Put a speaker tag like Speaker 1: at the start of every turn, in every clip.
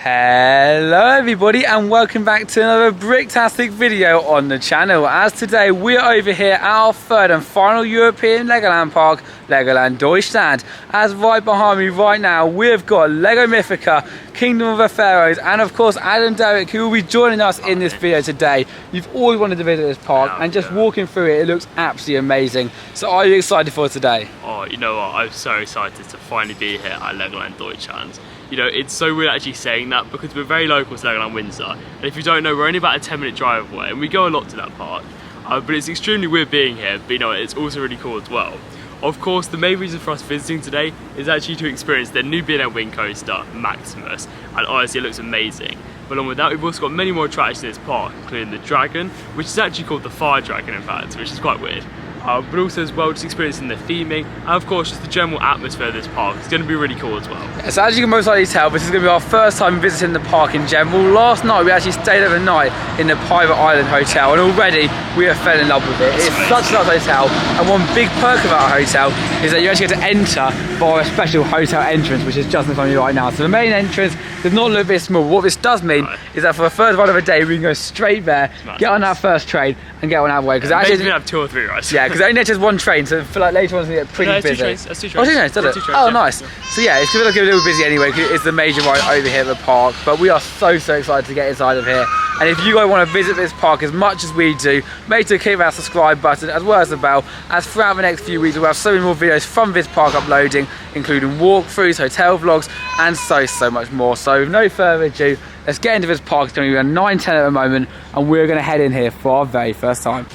Speaker 1: Hello everybody and welcome back to another bricktastic video on the channel. As today we're over here at our third and final European Legoland park, Legoland Deutschland. As right behind me right now we've got Lego Mythica, Kingdom of the Pharaohs, and of course Adam Derrick, who will be joining us in this video today. You've always wanted to visit this park and just walking through it looks absolutely amazing. So are you excited for today?
Speaker 2: Oh, you know what, I'm so excited to finally be here at Legoland Deutschland. You know, it's so weird actually saying that because we're very local to Legoland Windsor, and if you don't know, we're only about a 10-minute drive away and we go a lot to that park, but it's extremely weird being here, but you know, it's also really cool as well. Of course, the main reason for us visiting today is actually to experience their new B&M Wing coaster, Maximus, and honestly it looks amazing. But along with that, we've also got many more attractions in this park, including the Dragon, which is actually called the Fire Dragon in fact, which is quite weird. But also as well just experiencing the theming and of course just the general atmosphere of this park. It's going to be really cool as well.
Speaker 1: Yeah, so as you can most likely tell, this is going to be our first time visiting the park in general. Last night we actually stayed overnight in the private island hotel and already we have fell in love with it. It's such a nice hotel, and one big perk of our hotel is that you actually get to enter via a special hotel entrance which is just in front of you right now. So the main entrance does not look this small. What this does mean is that for the first ride of the day we can go straight there, get on that first train and get on our way. Because
Speaker 2: actually we have 2 or 3 rides.
Speaker 1: Yeah, because only there's just one train, so I feel like later on it's going to get pretty busy.
Speaker 2: That's 2 trains.
Speaker 1: Oh, 2 trains, does it?
Speaker 2: 2 trains,
Speaker 1: oh,
Speaker 2: yeah.
Speaker 1: nice. So yeah, it's going to get a little busy anyway because it's the major ride over here at the park. But we are so excited to get inside of here. And if you guys want to visit this park as much as we do, make sure to click that subscribe button as well as the bell, as throughout the next few weeks we'll have so many more videos from this park uploading, including walkthroughs, hotel vlogs, and so much more. So with no further ado, let's get into this park. It's going to be a 9:10 at the moment, and we're going to head in here for our very first time.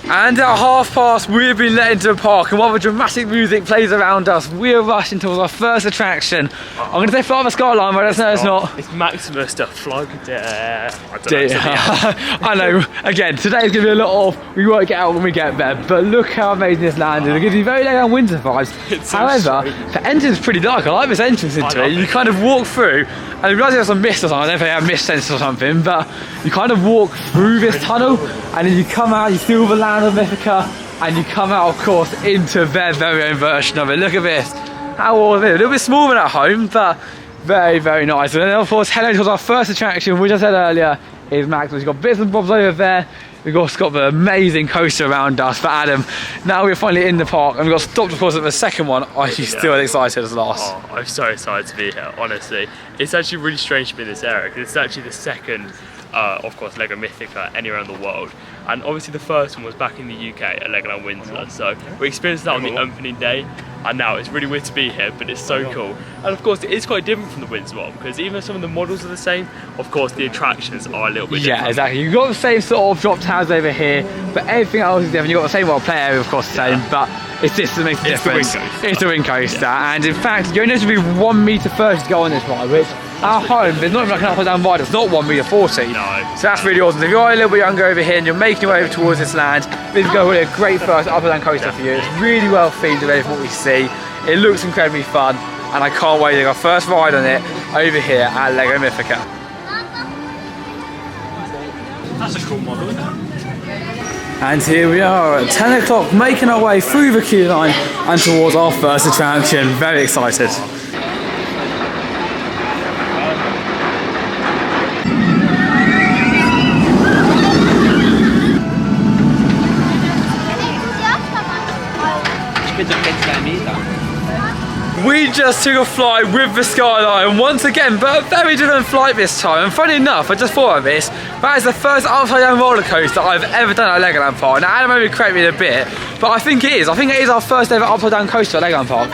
Speaker 1: And at past, we've been let into the park, and while the dramatic music plays around us, we are rushing towards our first attraction. I'm going to say fly the skyline, but it's not.
Speaker 2: It's Maximus the Flug there.
Speaker 1: I know, again, today's going to be a lot of, we won't get out when we get there, but look how amazing this land is. It gives you very Legoland Windsor vibes. However, the entrance is pretty dark. I like this entrance into it. You kind of walk through, and you realise there's some mist or something. I don't know if they have mist sensors or something, but you kind of walk through this tunnel, and then you come out, you see all the land of Mythica, and you come out, of course, into their very own version of it. Look at this. How awesome. A little bit smaller than at home, but very nice. And then, of course, heading towards our first attraction, which I said earlier, is Maximus. We've got bits and bobs over there. We've got the amazing coaster around us. But Adam, now we're finally in the park, and we've got stopped, of course, at the second one. Are you still as excited as last?
Speaker 2: Oh, I'm so excited to be here, honestly. It's actually really strange to be in this area, because it's actually the second of course Lego Mythica anywhere in the world, and obviously the first one was back in the UK at Legoland Windsor, so we experienced that on the opening day, and now it's really weird to be here, but it's so cool. And of course it is quite different from the Windsor one, because even though some of the models are the same, of course the attractions are a little bit different.
Speaker 1: Yeah, exactly. You've got the same sort of drop towers over here, but everything else is different. You've got the same play area, of course, the same, but it's this that makes the difference. It's the wing coaster, and in fact you only have to be 1 metre first to go on this ride, which at home there's not even like an upside down ride. It's not 1 metre 40.
Speaker 2: No.
Speaker 1: So that's really awesome. So if you're a little bit younger over here and you're making your way over towards this land, this is going to be a great first upside down coaster for you. It's really well themed already for what we see. It looks incredibly fun, and I can't wait to get our first ride on it over here at Lego Mythica.
Speaker 2: That's a cool model, isn't it?
Speaker 1: And here we are at 10 o'clock, making our way through the queue line and towards our first attraction. Very excited. We just took a flight with the Skyline once again, but a very different flight this time. And funny enough, I just thought of this, that is the first upside down roller coaster I've ever done at Legoland Park. Now Adam maybe correct me in a bit, but I think it is. I think it is our first ever upside down coaster at Legoland Park.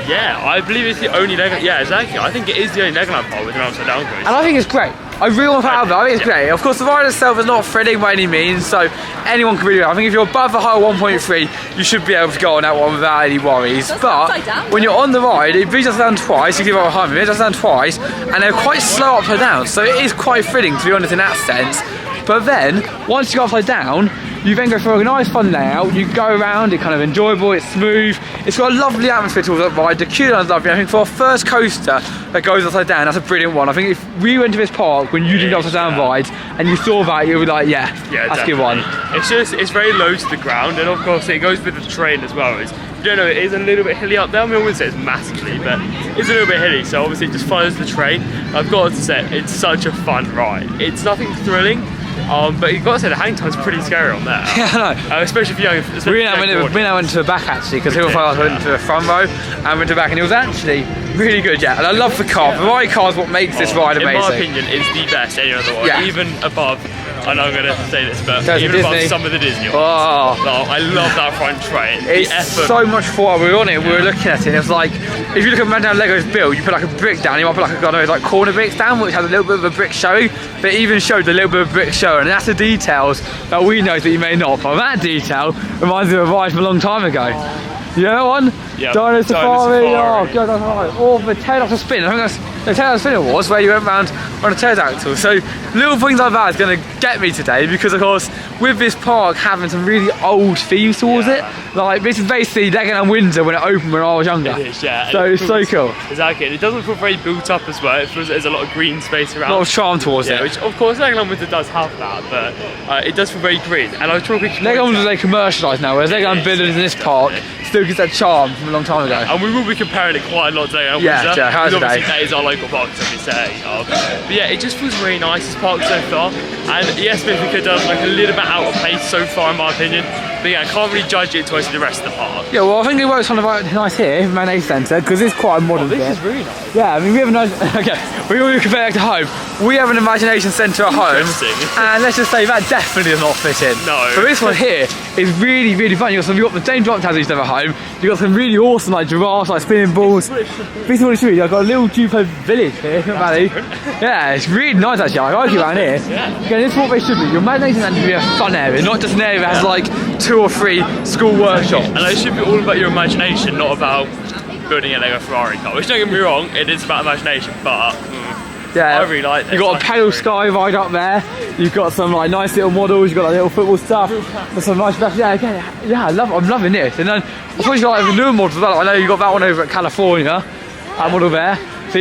Speaker 2: Yeah, I believe it's the only Legoland, yeah exactly, I think it is the only Legoland Park with an upside down coaster.
Speaker 1: And I think it's great. I really want to put it out there. I think it's great. Of course, the ride itself is not thrilling by any means, so anyone can really do it. I think if you're above the height of 1.3, you should be able to go on that one without any worries. But when you're on the ride, it brings us down twice. You give it a behind me, it brings us down twice, and they're quite slow upside down. So it is quite thrilling, to be honest, in that sense. But then, once you go upside down, you then go for a nice fun layout. You go around, it's kind of enjoyable, it's smooth. It's got a lovely atmosphere towards that ride. The queue line's lovely. I think for a first coaster that goes upside down, that's a brilliant one. I think if we went to this park when you did upside down rides and you saw that, you'd be like, yeah, that's a good one.
Speaker 2: It's very low to the ground, and of course it goes with the train as well. you don't know, it is a little bit hilly up there. I mean, I wouldn't say it's massively, but it's a little bit hilly, so obviously it just follows the train. I've got to say, it's such a fun ride. It's nothing thrilling, but you've got to say the hang time's pretty scary on there.
Speaker 1: Yeah, I know.
Speaker 2: Especially for young.
Speaker 1: We now went to the back actually, because people thought I went to the front row and went to the back, and it was actually really good, yeah. And I love the car. The ride car is what makes this ride amazing.
Speaker 2: In my opinion, it's the best any other one.
Speaker 1: Yeah.
Speaker 2: Even above, I know I'm going to say this, but
Speaker 1: Goes
Speaker 2: even above
Speaker 1: Disney.
Speaker 2: some of the Disney ones.
Speaker 1: Oh.
Speaker 2: I love that front train.
Speaker 1: It's
Speaker 2: the effort.
Speaker 1: so much fun. We were on it, we were looking at it, and it was like, if you look at how Lego's built, you put like a brick down, you might put like a like corner bricks down, which has a little bit of a brick showing, but it even showed a little bit of brick showing, and that's the details that we know that you may not, but that detail reminds me of a ride from a long time ago. You know one?
Speaker 2: Yeah,
Speaker 1: Dino Safari. Oh
Speaker 2: Safari.
Speaker 1: god, that's right. Or the pterodactyl spin. I think that's the pterodactyl spin was where you went round on a pterodactyl. So little things like that is going to get me today, because of course with this park having some really old themes towards it, like this is basically Legoland Windsor when it opened when I was younger.
Speaker 2: It is, yeah.
Speaker 1: So it's so cool.
Speaker 2: Exactly. And it doesn't feel very built up as well. It feels like there's a lot of green space around.
Speaker 1: A lot of charm towards it.
Speaker 2: Which of course Legoland Windsor does have that, but it does feel very green. And I was trying to
Speaker 1: Legoland Windsor is commercialised now, whereas Legoland Villains in this park still gets that charm from a long time ago.
Speaker 2: And we will be comparing it quite a lot to Legoland Windsor.
Speaker 1: Yeah, how's
Speaker 2: because
Speaker 1: it?
Speaker 2: obviously that is our local park, as we say. But yeah, it just feels really nice, this park so far. And yes, maybe we could have done like a little bit out of place so far in my opinion. But yeah, I can't really judge it until I see the rest of the park.
Speaker 1: Yeah, well I think it works kind of nice here, Mayonnaise Centre, because it's quite a modern bit.
Speaker 2: This is really nice.
Speaker 1: Yeah, I mean we have a nice, okay, we will compare it to home. We have an imagination centre at home, and let's just say that definitely does not fit in.
Speaker 2: No.
Speaker 1: But this one here is really, really fun. You've got the same drop tabs you used to have at home. You've got some really awesome like giraffes, like spinning balls. This is what it's really. I've got a little Jupo village here, Valley. Yeah, it's really nice actually. I like it around here.
Speaker 2: Yeah.
Speaker 1: Again, this is what they should be. Your imagination centre should be a fun area, not just an area that has like 2 or 3 school workshops.
Speaker 2: And it should be all about your imagination, not about building a Lego Ferrari car. Which don't get me wrong, it is about imagination, but
Speaker 1: yeah,
Speaker 2: I really like this.
Speaker 1: You've got a pedal sky ride up there. You've got some like nice little models. You've got like little football stuff. There's some nice stuff. Yeah, again, yeah, I'm loving this. And then I suppose you've got like the newer models as well. I know you got that one over at California. That model there. So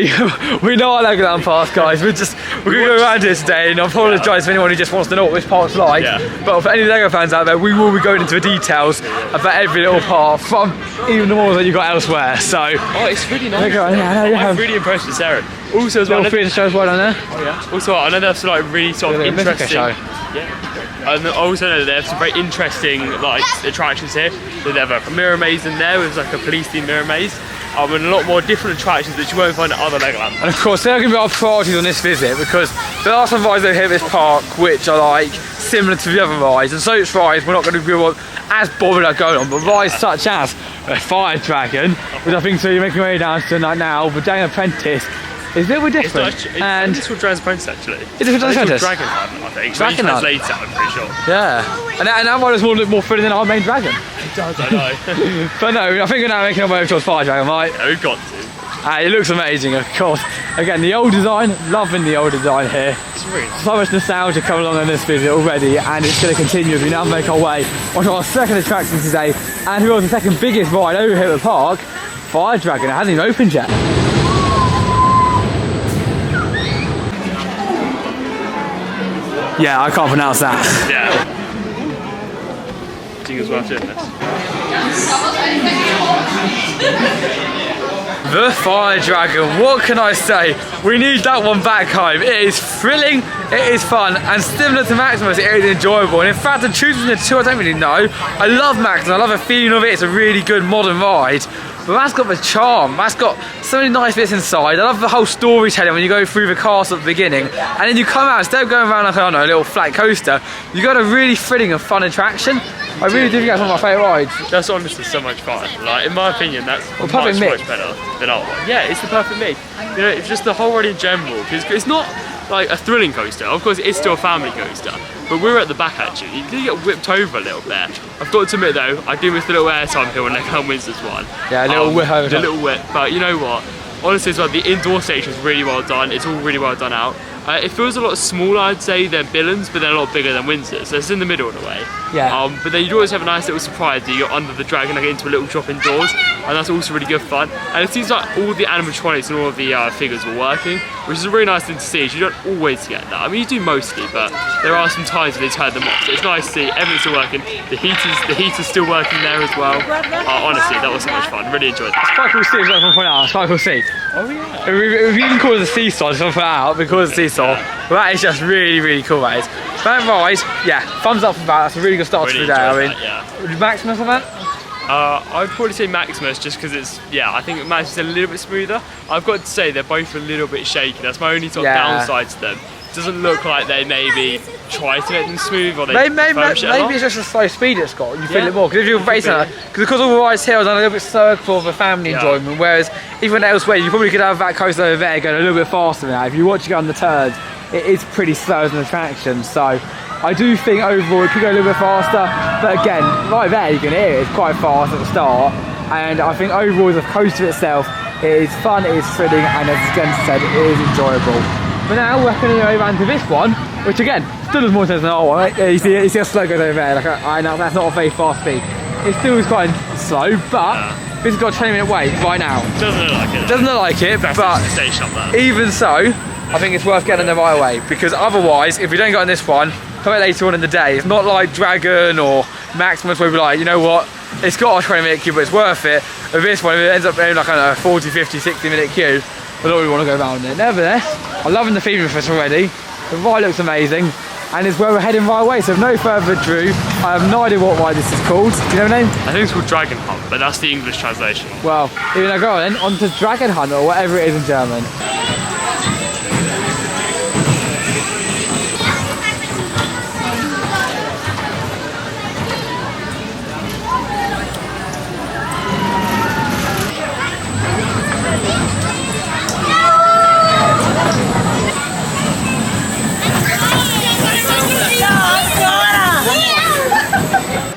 Speaker 1: we know our Legoland Pass, guys. We're gonna go around here today, and I apologise for anyone who just wants to know what this park's like. Yeah. But for any Lego fans out there, we will be going into the details about every little part, from even the ones that you got elsewhere. So
Speaker 2: it's really nice.
Speaker 1: I'm
Speaker 2: really impressed with Sarah. Also as well,
Speaker 1: little theatre shows right down there.
Speaker 2: Oh yeah. Also, I know there's like really sort of interesting. Yeah. And I also know that they have some very interesting like attractions here. So they have a mirror maze in there with like a police themed mirror maze. And a lot more different attractions that you won't find at other Legoland.
Speaker 1: And of course, they're going to be our priorities on this visit, because there are some rides over here at this park which are like similar to the other rides, and so it's rides we're not going to be as bothered about going on, but rides such as the Fire Dragon, which I think so you're making your way down to now, but Dang Apprentice is a little bit different.
Speaker 2: And it's called Dragon's Apprentice actually.
Speaker 1: Is it called Dragon's Apprentice?
Speaker 2: Dragon Hunt, I think.
Speaker 1: Dragon Hunt.
Speaker 2: Later, I'm pretty sure.
Speaker 1: Yeah. And that one is more thrilling than our main dragon.
Speaker 2: It does, I know.
Speaker 1: But no, I think we're now making our way towards Fire Dragon, right?
Speaker 2: Yeah, we've got to.
Speaker 1: It looks amazing, of course. Again, the old design, loving the old design here.
Speaker 2: It's really nice.
Speaker 1: So much nostalgia coming along in this visit already, and it's going to continue as we now make our way onto our second attraction today, and who was the second biggest ride over here at the park, Fire Dragon. It hasn't even opened yet. Yeah, I can't pronounce that.
Speaker 2: Yeah. I think it's worth doing this.
Speaker 1: The Fire Dragon, what can I say? We need that one back home. It is thrilling, it is fun, and similar to Maximus, it is enjoyable. And in fact, the truth between the two, I don't really know. I love Maximus, I love the feeling of it. It's a really good modern ride. But that's got the charm, that's got so many nice bits inside. I love the whole storytelling when you go through the castle at the beginning, and then you come out, instead of going around like, I don't know, a little flat coaster, you got a really thrilling and fun attraction. I really do think that's one of my favourite rides.
Speaker 2: That's honestly so much fun. Like, in my opinion, that's much better than our one. Yeah, it's the perfect mix. You know, it's just the whole ride in general, because it's not like a thrilling coaster. Of course, it is still a family coaster, but we're at the back actually. You do get whipped over a little bit. I've got to admit though, I do miss the little airtime hill when Legoland wins this one.
Speaker 1: Yeah, a little whip over.
Speaker 2: The little whip, but you know what? Honestly as well, the indoor station is really well done. It's all really well done out. It feels a lot smaller, I'd say, than Billund's, but they're a lot bigger than Windsor, so it's in the middle in a way.
Speaker 1: Yeah.
Speaker 2: But then you'd always have a nice little surprise that you're under the dragon, like into a little drop indoors, and that's also really good fun. And it seems like all the animatronics and all of the figures were working, which is a really nice thing to see, as you don't always get that. I mean, you do mostly, but there are some times when they turn them off, so it's nice to see everything's still working. The heater's still working there as well. Honestly, that was so much fun. Really enjoyed that.
Speaker 1: It's quite cool to see, I just want to point out. It's quite cool to see.
Speaker 2: Oh yeah.
Speaker 1: If you can call it a seesaw, I just want to put it out because it's a seesaw. But that is just really, really cool, that is. That ride, yeah, thumbs up for that. That's a really good start to the day. I mean,
Speaker 2: yeah.
Speaker 1: Maximus on that?
Speaker 2: I'd probably say Maximus just because it's, yeah, I think Maximus is a little bit smoother. I've got to say they're both a little bit shaky. That's my only sort of downside to them. It doesn't look like they maybe try to make them smooth or they
Speaker 1: maybe it's just a slow speed it's got. You feel it more because if you're racing, because all the rides here are done a little bit slower for the family enjoyment. Whereas even elsewhere, you probably could have that coaster over there going a little bit faster than that. If you watch it go on the turns, it is pretty slow as an attraction. So I do think overall it could go a little bit faster. But again, right there you can hear it. It's quite fast at the start, and I think overall the coaster itself, it is fun, it is thrilling, and as Jen said, it is enjoyable. But now we're going to go around to this one, which again, still has more sense than the old one, right? You see a slow goes over there, like I know that's not a very fast speed. It still is quite slow, but this has got a 20-minute wait right now.
Speaker 2: Doesn't look like it.
Speaker 1: Doesn't look like it,
Speaker 2: that's
Speaker 1: but
Speaker 2: the station up there.
Speaker 1: Even so, I think it's worth getting the right way, because otherwise, if we don't go on this one, come back later on in the day. It's not like Dragon or Maximus where we're like, you know what, it's got a 20-minute queue, but it's worth it. With this one, if it ends up being like a 40, 50, 60-minute queue, I don't really want to go around it. Nevertheless, I'm loving the theme of this already. The ride looks amazing, and it's where we're heading right away. So no further ado, I have no idea what ride this is called. Do you know the name?
Speaker 2: I think it's called Dragon Hunt, but that's the English translation.
Speaker 1: Well, here we go then, on to Dragon Hunt, or whatever it is in German.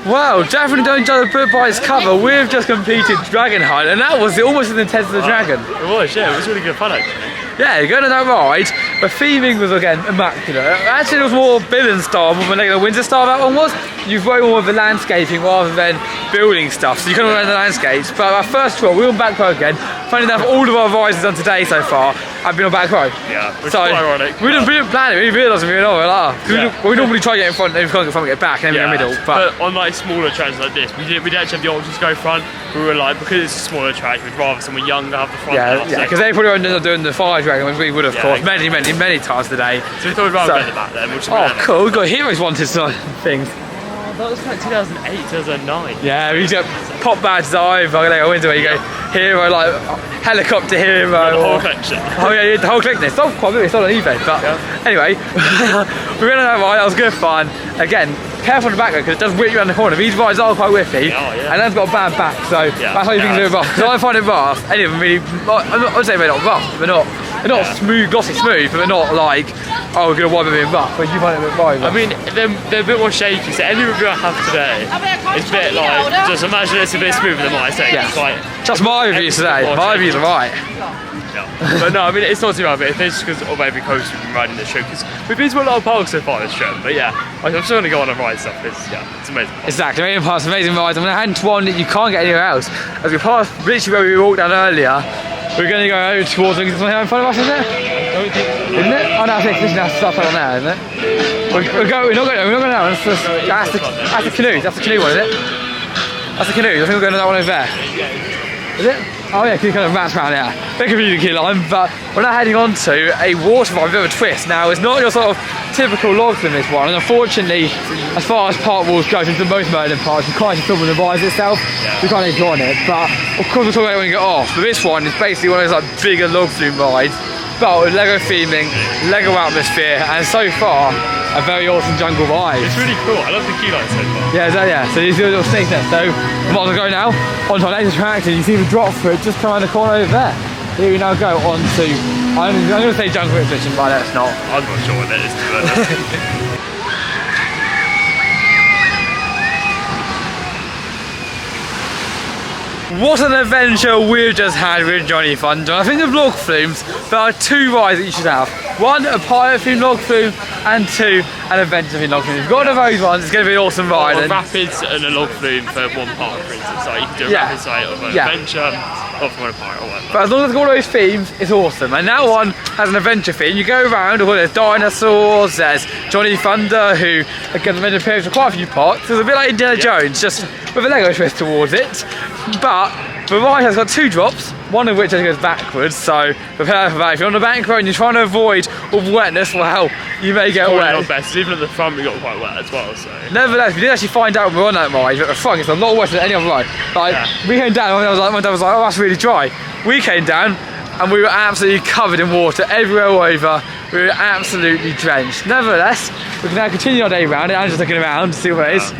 Speaker 1: Wow, definitely don't judge a book by its cover. We've just completed Dragon Hunt, and that was almost as intense as the Dragon.
Speaker 2: It was, yeah, it was really good fun actually.
Speaker 1: Yeah, you're going on that ride. The theming was again immaculate. Actually, it was more Billund style, more than Windsor style. That one was. You've worked more with the landscaping rather than building stuff, so you couldn't run the landscapes. But our first tour, we were on back row again. Funny enough, all of our rides we've done today so far have been on back row.
Speaker 2: Yeah, which is quite ironic.
Speaker 1: We didn't plan it. We didn't realise we were on. We normally try to get in front, if we can't get front, we get back, and then we're in the middle. But
Speaker 2: on like smaller tracks like this, we didn't actually have the option to go front. We were like, because it's a smaller track, we'd rather someone younger have the front.
Speaker 1: Yeah, because they probably ended up doing the fire dragon, which we would have, of course, many times today.
Speaker 2: So we thought we'd rather go to the back then.
Speaker 1: Cool. We've got Heroes Wanted things.
Speaker 2: That was like 2008, 2009.
Speaker 1: Yeah, we got pop badges over, like a window where you go hero, like helicopter hero.
Speaker 2: The whole collection.
Speaker 1: Oh yeah, the whole collection. It's not quite big, it's not on eBay, but anyway, we went on that ride, that was good fun. Again, careful on the back because it does whip you around the corner. These rides are quite whippy, and that's got a bad back, so that's how you think it's a bit rough. Because I find it rough, any of them really, I'd say they're not rough, they're not smooth, glossy smooth, but they're not like, oh, we're going to wipe it a bit rough, but you find it a bit rough.
Speaker 2: I mean, they're a bit more shaky, so any review I have today, it's a bit like, just imagine it's a bit smoother than mine, I think. It's like,
Speaker 1: just my reviews today, my reviews are right.
Speaker 2: But no, I mean, it's not too bad, but it's just because of every coaster we've been riding this trip, because we've been to a lot of parks so far this trip, but yeah, I'm still going to go on and ride stuff, it's amazing.
Speaker 1: Exactly, amazing parks, amazing rides. I'm going to head into one that you can't get anywhere else. As we pass literally where we walked down earlier, we're going to go over towards, there's something in front of us, isn't it? Isn't it? Oh no, I think this is stuff on there, isn't it? We're not going down, that's the canoe, that's the canoe one, isn't it? That's the canoe, I think we're going to that one over there. Is it? Oh yeah, kind of rats around here. Bit confusing key line, but we're now heading on to a water ride, a bit of a twist. Now, it's not your sort of typical logs in this one, and unfortunately, as far as park walls go, into most Merlin parks, you can't actually film the ride itself, you can't actually go on it, but of course we'll talk about it when we get off. But this one is basically one of those like bigger log flume rides, but with Lego theming, Lego atmosphere, and so far, a very awesome jungle vibe.
Speaker 2: It's really cool, I love the key line so far.
Speaker 1: Yeah, so you see a little snake there. So we might as well go now on to our next attraction. You see the drop for it just come around the corner over there. Here we now go on to, I'm going to say jungle exhibition, but that's not.
Speaker 2: I'm not sure what that is, to be honest.
Speaker 1: what an adventure we've just had with Johnny Thunder. I think of log flumes, there are 2 rides that you should have. 1, a pirate themed log flume, and 2, an adventure themed log flume. If you've got one of those ones, it's going to be an awesome ride.
Speaker 2: Or rapids and a log flume for one park, for instance. Like you can do a rapid site of an adventure, or for a pirate or whatever.
Speaker 1: But as long as it's got all those themes, it's awesome. And that one has an adventure theme. You go around, there's dinosaurs, there's Johnny Thunder, who again has appeared for quite a few parts. It's a bit like Indiana Jones, just with a Lego twist towards it. But the ride has got 2 drops, one of which goes backwards, so prepare for that. If you're on the bank road and you're trying to avoid all the wetness, well, you may get wet.
Speaker 2: Not best, even at the front we got quite wet as well. So.
Speaker 1: Nevertheless, we did actually find out when we were on that ride, but at the front it's a lot worse than any other ride. Like, we came down and my dad was like, oh, that's really dry. We came down and we were absolutely covered in water everywhere over. We were absolutely drenched. Nevertheless, we can now continue our day around it. I'm just looking around to see what it is.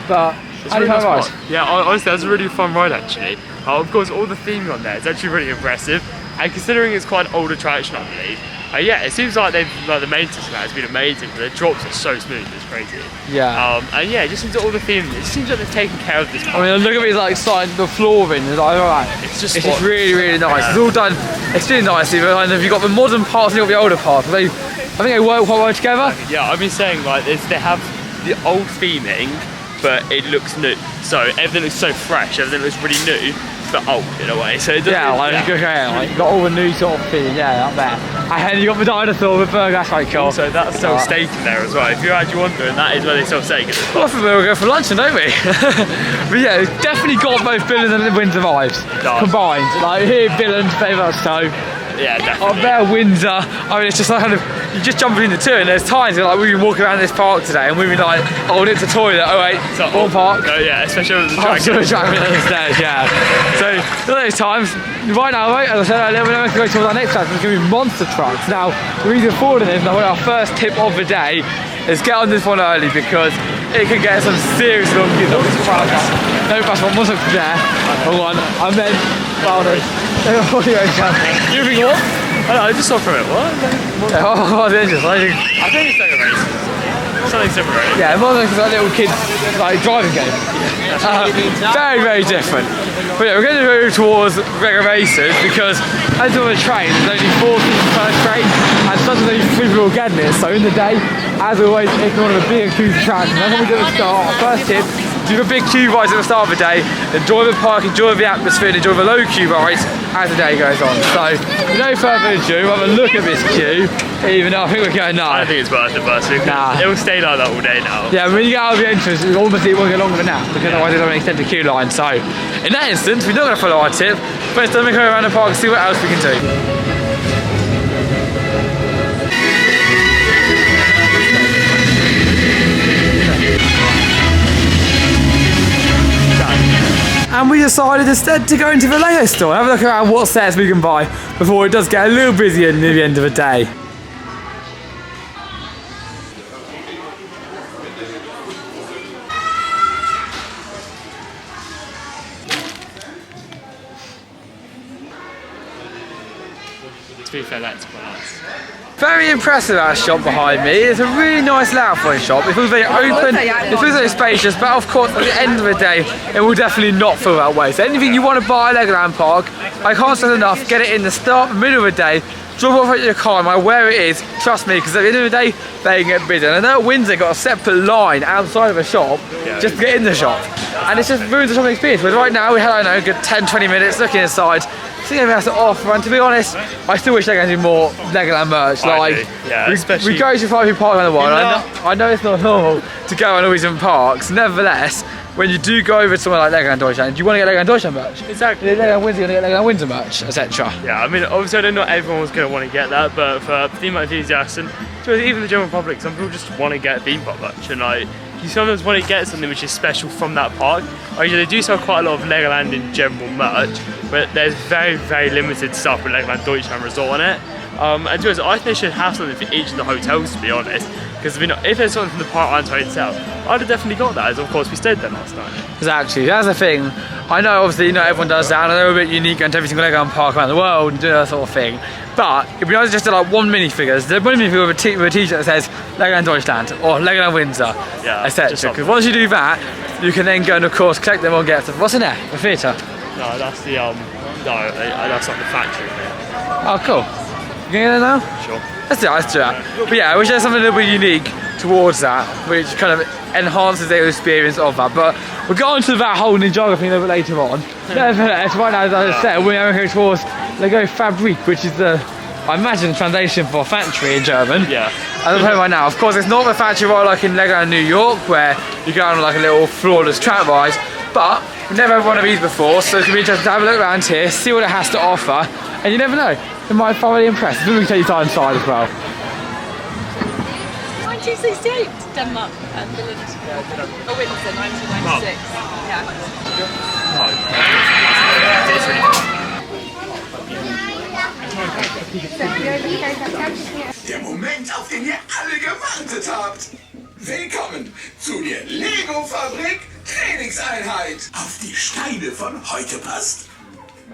Speaker 1: But
Speaker 2: really nice. Yeah, honestly, that's a really fun ride actually. Of course, all the theming on there is actually really impressive, and considering it's quite an old attraction, I believe. Yeah, it seems like the maintenance of that has been amazing. But the drops are so smooth, it's crazy.
Speaker 1: Yeah.
Speaker 2: And yeah, it just seems like all the theming. It seems like they've taken care of this park.
Speaker 1: I mean, look at me like starting the flooring. It's like, alright. It's just really, really nice. Yeah. It's all done. It's really nicely. But you've got the modern parts and you've got the older parts. I think they work quite well together.
Speaker 2: Yeah, I've been saying like they have the old theming, but it looks new. So everything looks so fresh. Everything looks really new, but old in a way. So it doesn't,
Speaker 1: like you got all the new sort of feeling, up there. And then you got the dinosaur with burger. That's quite cool.
Speaker 2: So that's still steak in there as well. If you're actually wondering, that is where they sell steak.
Speaker 1: Well, I think we'll go for lunch, don't we? But yeah, it's definitely got both Billund and Windsor vibes combined. Like here, Billund, very much so.
Speaker 2: Yeah, definitely.
Speaker 1: Up there, Windsor. I mean, it's just like kind of, you just jump between the two, and there's times where like we've been walking around this park today, and we've been like, oh, it's a toilet. Oh wait, one park.
Speaker 2: Oh yeah, especially with the track.
Speaker 1: Downstairs, yeah. So those times, right now, as I said earlier, we're going to go towards our next track. It's going to be monster trucks. Now, the reason for this is our first tip of the day is get on this one early because it can get some serious long queues. No, that's one wasn't there. Hold on, and then you think what?
Speaker 2: I just saw from it. What?
Speaker 1: Oh, it's interesting.
Speaker 2: I think it's Lego races. Something similar.
Speaker 1: Yeah, it was like a little kid's like driving game. Very, very different. But yeah, we're going to move towards Lego races because as on the train, there's only 4 people per train, and sometimes only 3 people getting it. So in the day, as always, it's one of the bigger cruise attractions. That's what we do at the start. Our first tip. Do the big queue rides at the start of the day, enjoy the park, enjoy the atmosphere, and enjoy the low queue rides as the day goes on. So, with no further ado, we'll have a look at this queue, even though I think we're going now.
Speaker 2: I think it's worth it personally. Nah. It will stay like that all day now.
Speaker 1: Yeah, when you get out of the entrance, obviously it won't go longer than that, because otherwise they don't extend the queue line. So, in that instance, we're not going to follow our tip, but instead we go around the park and see what else we can do. And we decided instead to go into the Lego store and have a look around what sets we can buy before it does get a little busier near the end of the day.
Speaker 2: To be fair, that's quite nice.
Speaker 1: Very impressive, our shop behind me. It's a really nice layout for a shop. It feels very open, it feels very spacious, but of course at the end of the day it will definitely not feel that way. So anything you want to buy at Legoland Park, I can't stress enough, get it in the start, middle of the day, drop off at your car, no matter where it is, trust me, because at the end of the day they can get busy. And I know at Windsor got a separate line outside of a shop just to get in the shop. And it's just ruins the shopping experience. But right now we had, I don't know, a good 10-20 minutes looking inside, seeing everything else to offer, and to be honest, I still wish they could do more Legoland merch. Like, we go to 5 park around the world. I know it's not normal to go on all these different parks. Nevertheless, when you do go over to somewhere like Legoland Deutschland, do you want to get Legoland Deutschland merch?
Speaker 2: Exactly.
Speaker 1: Legoland Windsor, you're going to get Legoland Windsor merch, etc.
Speaker 2: Yeah, I mean, obviously I know not everyone's going to want to get that, but for theme park enthusiasts and even the general public, some people just want to get theme park merch, and like, you sometimes want to get something which is special from that park. They do sell quite a lot of Legoland in general merch, but there's very, very limited stuff with Legoland Deutschland Resort on it. And to be honest, I think they should have something for each of the hotels, to be honest. Because if there's something from the Parklands Hotel, I'd have definitely got that, as of course we stayed there last night.
Speaker 1: Exactly, that's the thing. I know obviously not everyone does that, and I know we're a bit unique going to every single Legoland park around the world and do that sort of thing. But it'd be nice just to like one minifigure. There's one minifigure with a t-shirt that says Legoland Deutschland or Legoland Windsor, etc. Because once you do that, you can then go and of course collect them or get them. What's in there? The theatre.
Speaker 2: No, that's the that's not the factory bit.
Speaker 1: Oh, cool. You going in there now?
Speaker 2: Sure.
Speaker 1: Let's do that. But yeah, I wish there's something a little bit unique towards that, which kind of enhances the experience of that. But we'll go on to that whole Ninjago thing a little bit later on. Nevertheless, right now, as I said, we're going towards Lego Fabrik, which is the, I imagine, translation for factory in German.
Speaker 2: Yeah.
Speaker 1: As I'm saying right now, of course, it's not the factory ride like in Legoland New York, where you go on like a little flawless track ride, but we've never had one of these before, so it's going to be interesting to have a look around here, see what it has to offer, and you never know, it might thoroughly impress. Then we can take you time inside as well.
Speaker 3: 1968, Denmark and Finland. Oh, Windsor, 1996. Yeah.
Speaker 4: Der Moment, auf den ihr alle gewartet habt. Willkommen zu der Lego-Fabrik Trainingseinheit. Auf die Steine von heute passt.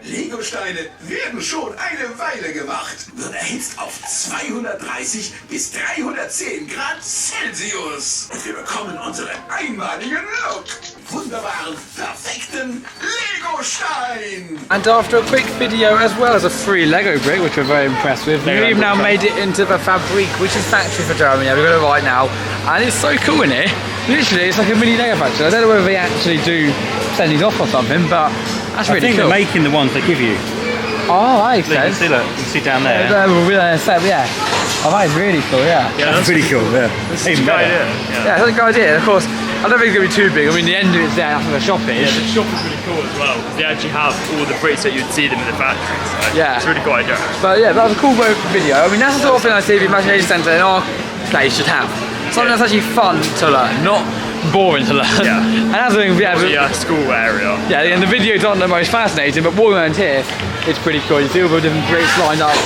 Speaker 4: Lego-Steine werden schon eine Weile gemacht. Wird erhitzt auf 230 bis 310 Grad Celsius. Und wir bekommen unseren einmaligen Look. Wunderbaren, perfekten Lego-Stein.
Speaker 1: And after a quick video as well as a free Lego brick, which we're very impressed with, we've now made it into the Fabrik, which is factory for Germany. We've got it right now, and it's so cool in here. Literally, it's like a mini Lego factory. I don't know whether they actually do send these off or something, but that's really cool.
Speaker 5: I think they're making the ones they give you.
Speaker 1: Oh, that makes
Speaker 5: You can
Speaker 1: sense.
Speaker 5: see, look, you can see down there.
Speaker 1: Yeah. Oh, that is really cool, yeah.
Speaker 5: That's pretty cool, yeah.
Speaker 2: That's a
Speaker 5: Even
Speaker 2: good
Speaker 5: better.
Speaker 2: idea.
Speaker 1: Yeah, that's a good idea. And of course, I don't think it's going to be too big. I mean, the end of it's there, that's where the shop is.
Speaker 2: Yeah, the shop is really cool as well, because they actually have all the bricks that you'd see them in the factory. So
Speaker 1: Yeah.
Speaker 2: it's a really cool idea.
Speaker 1: But yeah, that was a cool video. I mean, that's the sort of thing I see the Imagination Centre in our place should have. Something that's actually fun to learn, not boring to learn.
Speaker 2: Yeah.
Speaker 1: And that's the thing, yeah,
Speaker 2: The school area.
Speaker 1: yeah, and the videos aren't the most fascinating, but walking around here, it's pretty cool. You see all the different bricks lined up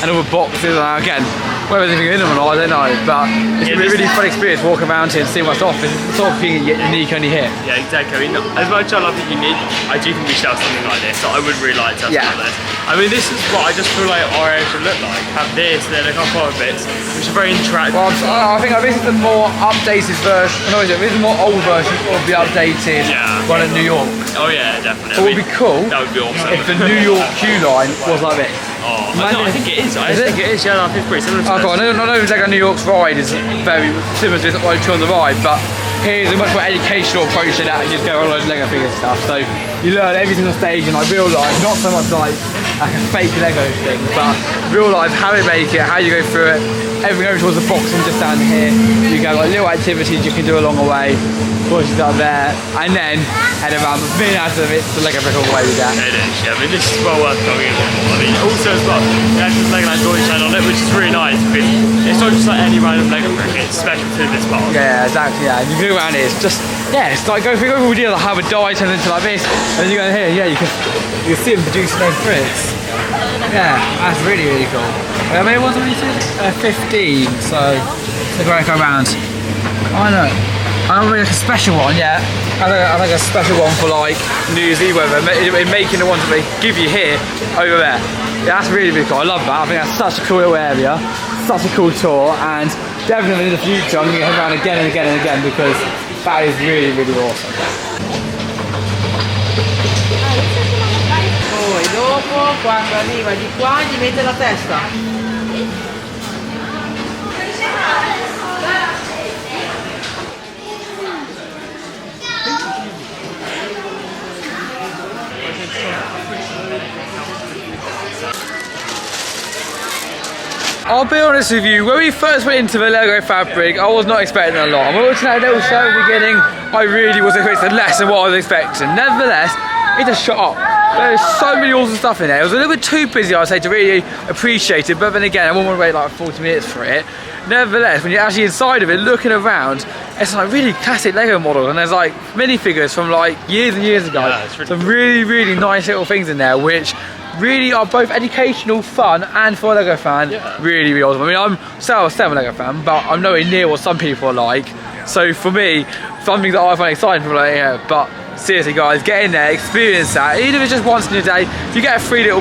Speaker 1: and all the boxes, and again, whether there's anything in them or not, I don't know, but it's
Speaker 2: Yeah,
Speaker 1: gonna be a
Speaker 2: this-
Speaker 1: really fun experience walking around here and seeing what's off. It's the sort of thing you get unique only here.
Speaker 2: Yeah, exactly. I mean, as much as I love the unique, I do think we should have something like this. I would really like to have
Speaker 1: Yeah.
Speaker 2: something like this. I mean, this is what I just feel like our area should look like. Have this, then a couple other bits, which are very interactive.
Speaker 1: Well, I think this is the more updated version, no, this is the more old version of the updated
Speaker 2: Yeah.
Speaker 1: one in New York.
Speaker 2: Oh yeah, definitely.
Speaker 1: It would be cool
Speaker 2: That would be awesome.
Speaker 1: if the New York queue line was like this.
Speaker 2: Oh,
Speaker 1: Imagine
Speaker 2: I
Speaker 1: if-
Speaker 2: think it is. I
Speaker 1: Is it?
Speaker 2: think it is. Yeah, I think it's pretty similar to
Speaker 1: Oh god,
Speaker 2: this.
Speaker 1: I know like New York's ride is very similar to this like on the ride, but here's a much more educational approach to that. You just go on loads of Lego figure stuff, so you learn every single stage in like real life, not so much like a fake Lego thing, but real life, how they make it, how you go through it. Everything over towards the box and just down here. You go like little activities you can do along the way, pushes up there, and then head around. But being out of it's the Lego brick all the way with that.
Speaker 2: It is, yeah. I mean, this is well worth coming in for. I mean, also as well, it has this Legoland Deutschland on it, which is really nice because it's not just like any random Lego brick, it's special to this park.
Speaker 1: Yeah, exactly. Yeah, and you go around here, it's just it's like go through all the like how a die turns into like this, and you go in here, yeah, you can see them producing those bricks. Yeah, that's really cool. I mean, what was it? 15. So the break around. I know. I don't really like a special one, yeah. I like a special one for like New Year's Eve, whatever. In making the ones that they give you here over there. Yeah, that's really cool. I love that. I think that's such a cool little area, such a cool tour, and definitely in the future I'm going to head around again and again and again because that is really awesome.
Speaker 6: Poi dopo, quando arriva di qua, gli mette la testa.
Speaker 1: I'll be honest with you, when we first went into the Lego Fabrik, I was not expecting a lot. When we watching that little show at the beginning, I really was expecting less than what I was expecting. Nevertheless, it just shut up. There's so many awesome stuff in there. It was a little bit too busy, I'd say, to really appreciate it, but then again, I wouldn't want to wait like 40 minutes for it. Nevertheless, when you're actually inside of it, looking around, it's like really classic Lego models, and there's like minifigures from like years and years ago.
Speaker 2: Yeah, it's really
Speaker 1: Some really nice little things in there, which really are both educational, fun, and for a Lego fan, really awesome. I mean, I'm still a Lego fan, but I'm nowhere near what some people are like. So for me, something that I find exciting, from like, yeah, but seriously guys, get in there, experience that. Even if it's just once in a day, you get a free little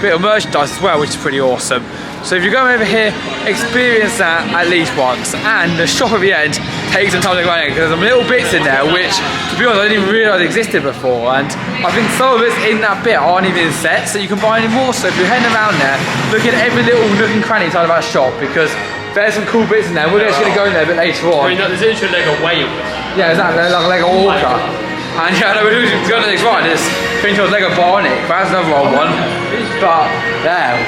Speaker 1: bit of merchandise as well, which is pretty awesome. So if you're going over here, experience that at least once. And the shop at the end takes some time to go in because there's some little bits in there which, to be honest, I didn't even realise existed before. And I think some of it's in that bit aren't even set, so you can buy any more. So if you're heading around there, look at every little nook and cranny inside of that shop because there's some cool bits in there. We're actually going to go in there a bit later on.
Speaker 2: I mean, there's literally like a whale.
Speaker 1: Yeah, exactly, like a walker. And yeah, no, we're going to the next ride. It's going to Lego Bionic, but that's another old one. But yeah,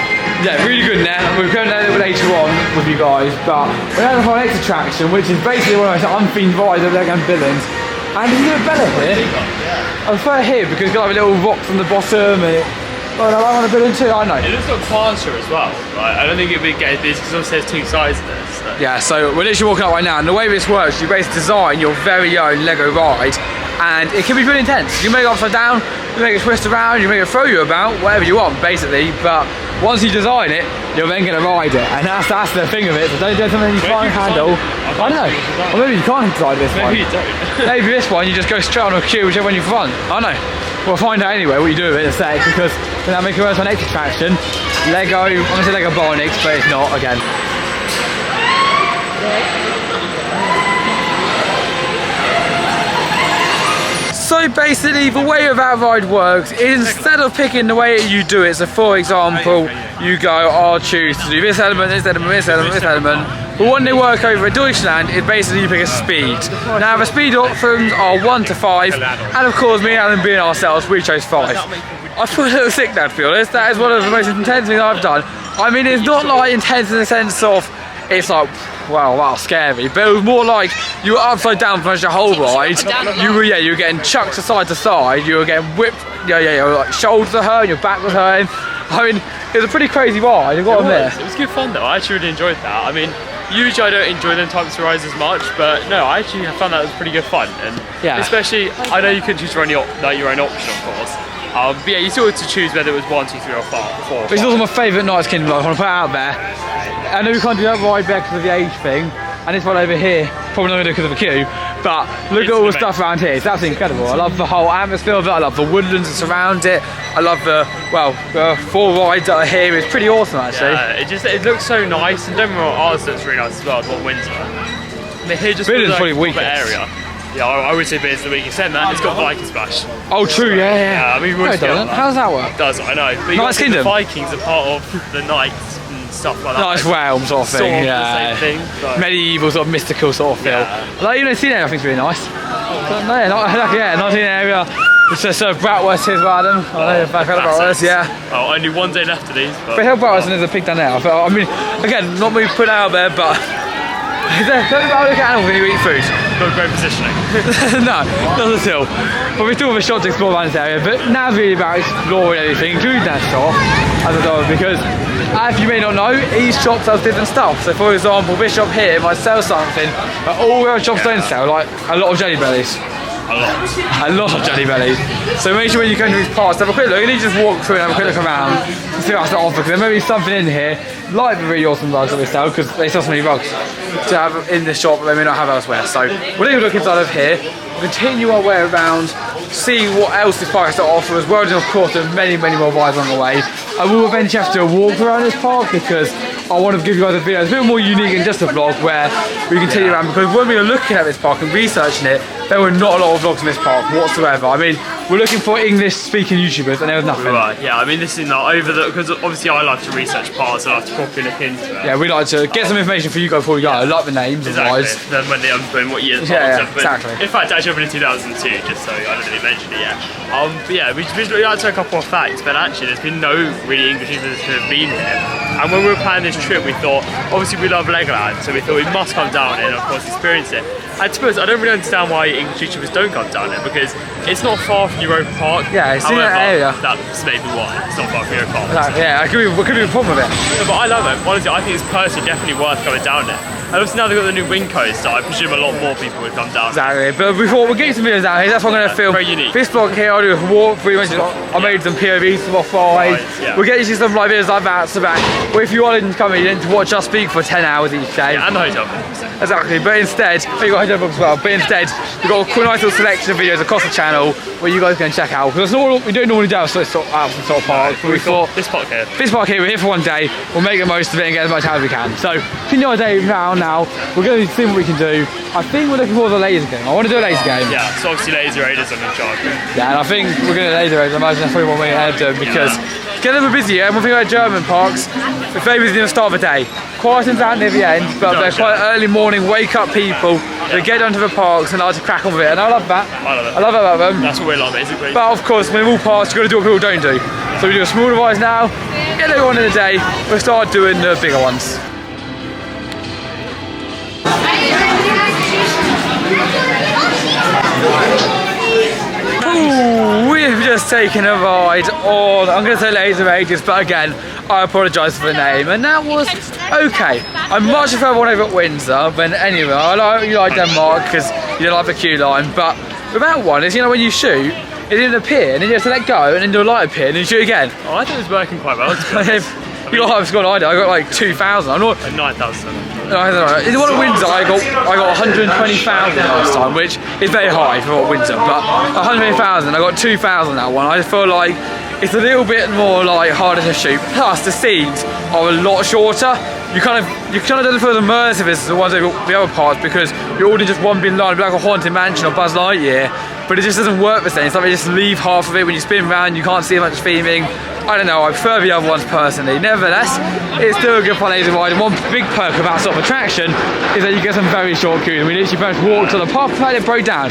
Speaker 1: really good in there. We're going there a little bit later on with you guys, but we're going to our next attraction, which is basically one of the most unthemed rides of Legoland Villains. And it's a little better here. I prefer here because it's got like a little rock from the bottom and I like on the building too, I know.
Speaker 2: It looks like faster as well, right? I don't think it'd be getting this because obviously there's two sides to this. So.
Speaker 1: Yeah, so we're literally walking up right now, and the way this works, you basically design your very own Lego ride, and it can be really intense. You make it upside down, you make it twist around, you make it throw you about, whatever you want, basically. But once you design it, you're then going to ride it, and that's the thing of it. So don't do something you can't handle. I know. Or maybe you can't ride this one.
Speaker 2: Maybe you don't.
Speaker 1: Maybe this one, you just go straight on a queue, whichever one you front. I know. We'll find out anyway what you do with it in a sec, because we're now making our next attraction. Lego, I'm going to say Lego Bionics, but it's not again. So basically, the way that ride works is instead of picking the way you do it, so for example, you go, I'll choose to do this element, this element, this element, this element. But when they work over at Deutschland, it's basically you pick a speed. Now the speed options are 1 to 5, and of course me and Alan being ourselves, we chose 5. I feel a little sick now, to be honest. That is one of the most intense things I've done. I mean, it's not like intense in the sense of, it's like, wow, scary. But it was more like you were upside down for the whole ride. You were getting chucked to side, you were getting whipped, like shoulders are hurting, your back was hurting. I mean, it was a pretty crazy ride, I've got to admit.
Speaker 2: It was good fun though, I actually really enjoyed that. I mean, usually I don't enjoy them types of rides as much, but no, I actually found that was pretty good fun. And especially, I know you couldn't choose your own option, of course. But yeah, you still had to choose whether it was 1, 2, 3 or 4.
Speaker 1: This is also my favourite Knights Kingdom ride, I want to put it out there. I know we can't do that ride there because of the age thing, and this one over here, probably not going to do because of the queue, but look at all the stuff around here, it's absolutely incredible. I love the whole atmosphere of it, I love the woodlands that surround it, I love the 4 rides that are here, it's pretty awesome actually.
Speaker 2: Yeah, it looks so nice, and don't get me wrong, ours looks really nice as well, it's winter. And here just
Speaker 1: Billions
Speaker 2: like
Speaker 1: probably
Speaker 2: the area. Yeah, I would say Billions the weakest. Saying that, it's got Viking Splash.
Speaker 1: Oh, true, yeah.
Speaker 2: I mean,
Speaker 1: No, it doesn't. How does that work?
Speaker 2: It does, I know. But
Speaker 1: Knights Kingdom?
Speaker 2: The Vikings are part of the Knights and stuff like that.
Speaker 1: Nice realm sort of thing,
Speaker 2: The same thing. So.
Speaker 1: Medieval sort of mystical sort of feel. Like even the scene area I think is really nice. Not scene area. It's just bratwurst here, Adam. Back out of bratwurst, yeah.
Speaker 2: Oh, only one day left of these. But
Speaker 1: bratwurst and there's a pig down there. I mean, again, not me put out there, but don't look at animals when you eat food.
Speaker 2: Not great positioning.
Speaker 1: No, not at all. But we still have a shot to explore around this area, but now it's really about exploring everything, including that shop, as I thought, because as you may not know, each shop sells different stuff. So for example, this shop here might sell something, but all the other shops don't sell, like a lot of jelly bellies. A lot of jelly bellies. So make sure when you go into these parts, have a quick look. You need to just walk through and have a quick look around and see what's to offer, because there may be something in here, like the really awesome rugs that we sell, because they sell so many rugs to have in this shop that they may not have elsewhere. So we'll take a look inside of here, continue our way around, see what else this park has to offer, as well as of course there's many more rides along the way. I will eventually have to walk around this park because I want to give you guys a video that's a bit more unique than just a vlog, where we can take you around, because when we were looking at this park and researching it, there were not a lot of vlogs in this park whatsoever. I mean, we're looking for English speaking YouTubers and there was nothing.
Speaker 2: Right, yeah, I mean this is not over the, because obviously I like to research parts, so I have to properly look into it.
Speaker 1: Yeah, we like to get some information for you guys before we go, like the names and rides.
Speaker 2: Then when I'm putting what year the parks
Speaker 1: exactly.
Speaker 2: In fact, actually opened in 2002, just so I didn't really mention it yet. But yeah, we like to a couple of facts, but actually there's been no really English YouTubers who have been here. And when we were planning this trip, we thought, obviously we love Legoland, so we thought we must come down here and of course experience it. And to be honest, I don't really understand why English YouTubers don't come down here, because it's not far from Europa Park.
Speaker 1: Yeah, it's in that area.
Speaker 2: That's maybe why. It's not far from Europa Park.
Speaker 1: Yeah, it could be a problem with it.
Speaker 2: No, but I love it. Honestly, I think it's personally definitely worth going down there. And obviously now they've got the new wing coaster, I presume a lot more people would come down.
Speaker 1: Exactly, but before we get some videos out here, that's what I'm going to film.
Speaker 2: Very unique.
Speaker 1: This vlog here, I'll do a walkthrough, I made some POVs, some offline.
Speaker 2: Yeah.
Speaker 1: We'll get you to see some like videos like that, so that if you are in coming in to watch us speak for 10 hours each day.
Speaker 2: Yeah, and the hotel.
Speaker 1: Exactly, but instead, you got hotel books as well, but instead, we've got a nice little selection of videos across the channel where you guys can check out. Because that's not what we don't normally do out of sort of park, but we thought
Speaker 2: this park here,
Speaker 1: we're here for one day, we'll make the most of it and get as much as we can. So, continue our day now, we're going to see what we can do. I think we're looking for the laser game. I want to do a laser game.
Speaker 2: Yeah, so obviously laser raiders I'm in charge.
Speaker 1: Yeah, and I think we're going to laser raiders. I imagine that's probably what we're going to do because get a little bit busier. And one thing about German parks, we're very busy at the start of the day. Coastin's out near the end, but they're quite early morning, wake up people. They get down to the parks and I like to crack on with it, and I love that.
Speaker 2: I love it.
Speaker 1: I love that about them.
Speaker 2: That's what we love, basically.
Speaker 1: But of course, when all parks, you've got to do what people don't do. So we do a small device now, get a little one in a day, we'll start doing the bigger ones. Ooh, we've just taken a ride on, I'm going to say Laser Raiders, but again, I apologise for the name, and that was okay. I much prefer one over at Windsor than anywhere. You like Denmark because you don't like the queue line, but with that one, is when you shoot, it didn't appear, and then you have to let go, and then the light appear, and then you shoot again.
Speaker 2: Oh, I think it was working quite well.
Speaker 1: You got higher score than I did. I got like 2,000. I'm not.
Speaker 2: Like 9,000.
Speaker 1: I don't know. In the one at Windsor, I got 120,000 last time, which is very high for Windsor. But 120,000, I got 2,000 that one. I just feel like it's a little bit more like harder to shoot. Plus, the scenes are a lot shorter. You kind of don't feel as immersive as the ones over the other parts because you're all in just one big line, like a Haunted Mansion or Buzz Lightyear. But it just doesn't work the same. It's like they just leave half of it when you spin around. You can't see much theming. I don't know, I prefer the other ones personally. Nevertheless, it's still a good fun laser ride. And one big perk of that sort of attraction is that you get some very short queues. We literally both walked to the park and it broke down.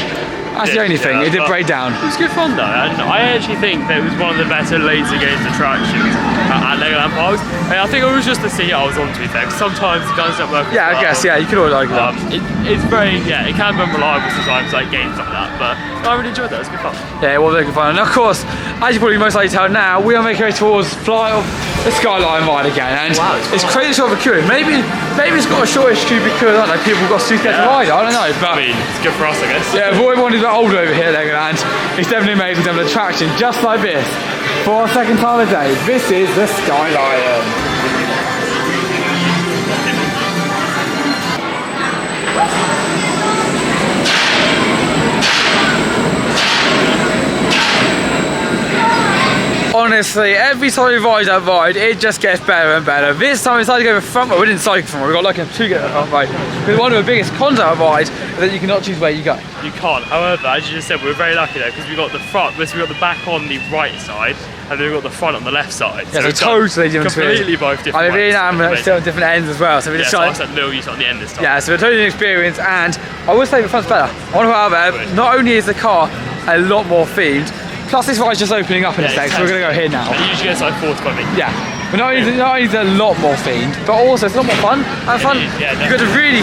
Speaker 1: That's the only thing, it did break down.
Speaker 2: It was good fun though, and I actually think that it was one of the better laser games attractions at Legoland parks. And I think it was just the seat I was on to there, because sometimes the guns don't work.
Speaker 1: Yeah, I guess, yeah, you could always argue that.
Speaker 2: It's very, it can be unreliable sometimes, like games like that, but I really enjoyed that, it was good fun.
Speaker 1: Yeah, it was very good fun. And of course, as you probably most likely tell now, we are making our way towards Flight of the Skyline ride again, and it's crazy short of a queue. Maybe it's got a shortish queue because, I don't know, people got too scared to ride, I don't know, but...
Speaker 2: I mean, it's good for us, I guess.
Speaker 1: Yeah, for everyone who's a bit older over here, Legoland, it's definitely amazing to have an attraction just like this for our second time of the day. This is the Skyline. Honestly, every time we ride that ride, it just gets better and better. This time we decided to go the front row. We didn't cycle front row, we got lucky to get the front row. Because one of the biggest cons of that ride is that you cannot choose where you go.
Speaker 2: You can't. However, as you just said, we were very lucky though, because we got the front, we got the back on the right side, and then we got the front on the left side.
Speaker 1: Yeah, so totally different.
Speaker 2: Completely both different.
Speaker 1: I mean, me and Am still on different ends as well. So we just
Speaker 2: so I said little use on the end this time.
Speaker 1: Yeah, so we're totally different experience, and I would say the front's better. I want to put out there, not only is the car a lot more themed, plus this ride's just opening up in a sec, so we're going to go here now.
Speaker 2: And it usually gets like 4 to 5 minutes.
Speaker 1: Yeah. But not only is it a lot more themed, but also it's a lot more fun. And fun,
Speaker 2: yeah,
Speaker 1: you got to really,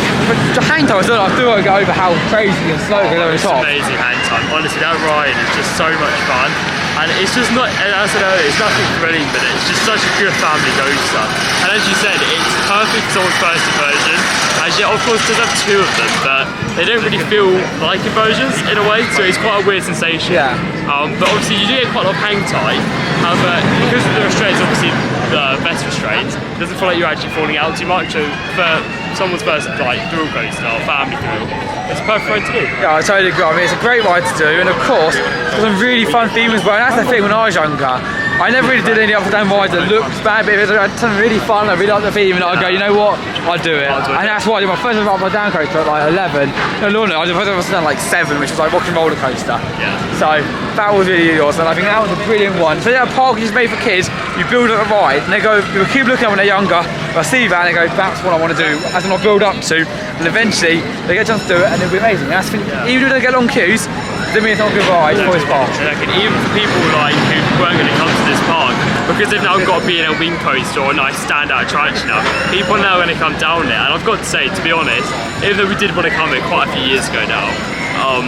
Speaker 1: the hang time, I still got to go over how crazy and slow it goes over the top.
Speaker 2: It's amazing hang time. Honestly, that ride is just so much fun. And it's just not, as I said earlier, it's nothing thrilling, but it's just such a good family coaster. And as you said, it's perfect for someone's first immersion. As yet, of course, it does have 2 of them, but they don't really feel like immersions in a way, so it's quite a weird sensation.
Speaker 1: Yeah.
Speaker 2: But obviously, you do get quite a lot of hang time. However, because of the restraints, obviously the best restraints, it doesn't feel like you're actually falling out too much. So for someone's first like thrill coaster or family thrill, it's a perfect ride to do.
Speaker 1: Yeah, I totally agree. I mean, it's a great ride to do, and of course, there's some really fun themes as well. And that's the thing when I was younger. I never really did any up and down rides that looked bad, but if it was something really fun, I really liked the theme, and I'd go, you know what, I'd do it. And that's why I did my first up and down coaster at like 11. No, I did my first up like 7, which was like Rock and Roller Coaster. Yeah. So that was really awesome. I think that was a brilliant one. So yeah, a park is made for kids. You build up a ride, and they go, you keep looking at when they're younger. I see that, and they go, that's what I want to do. That's what I build up to, and eventually they get a chance to do it, and it'll be amazing. That's even if they get long queues, it means it's not a good ride for this park.
Speaker 2: And even for people like who weren't going to come to this park, because they've now got to be in a wing coaster or a nice standout attraction now, people are now going to come down there. And I've got to say, to be honest, even though we did want to come here quite a few years ago now,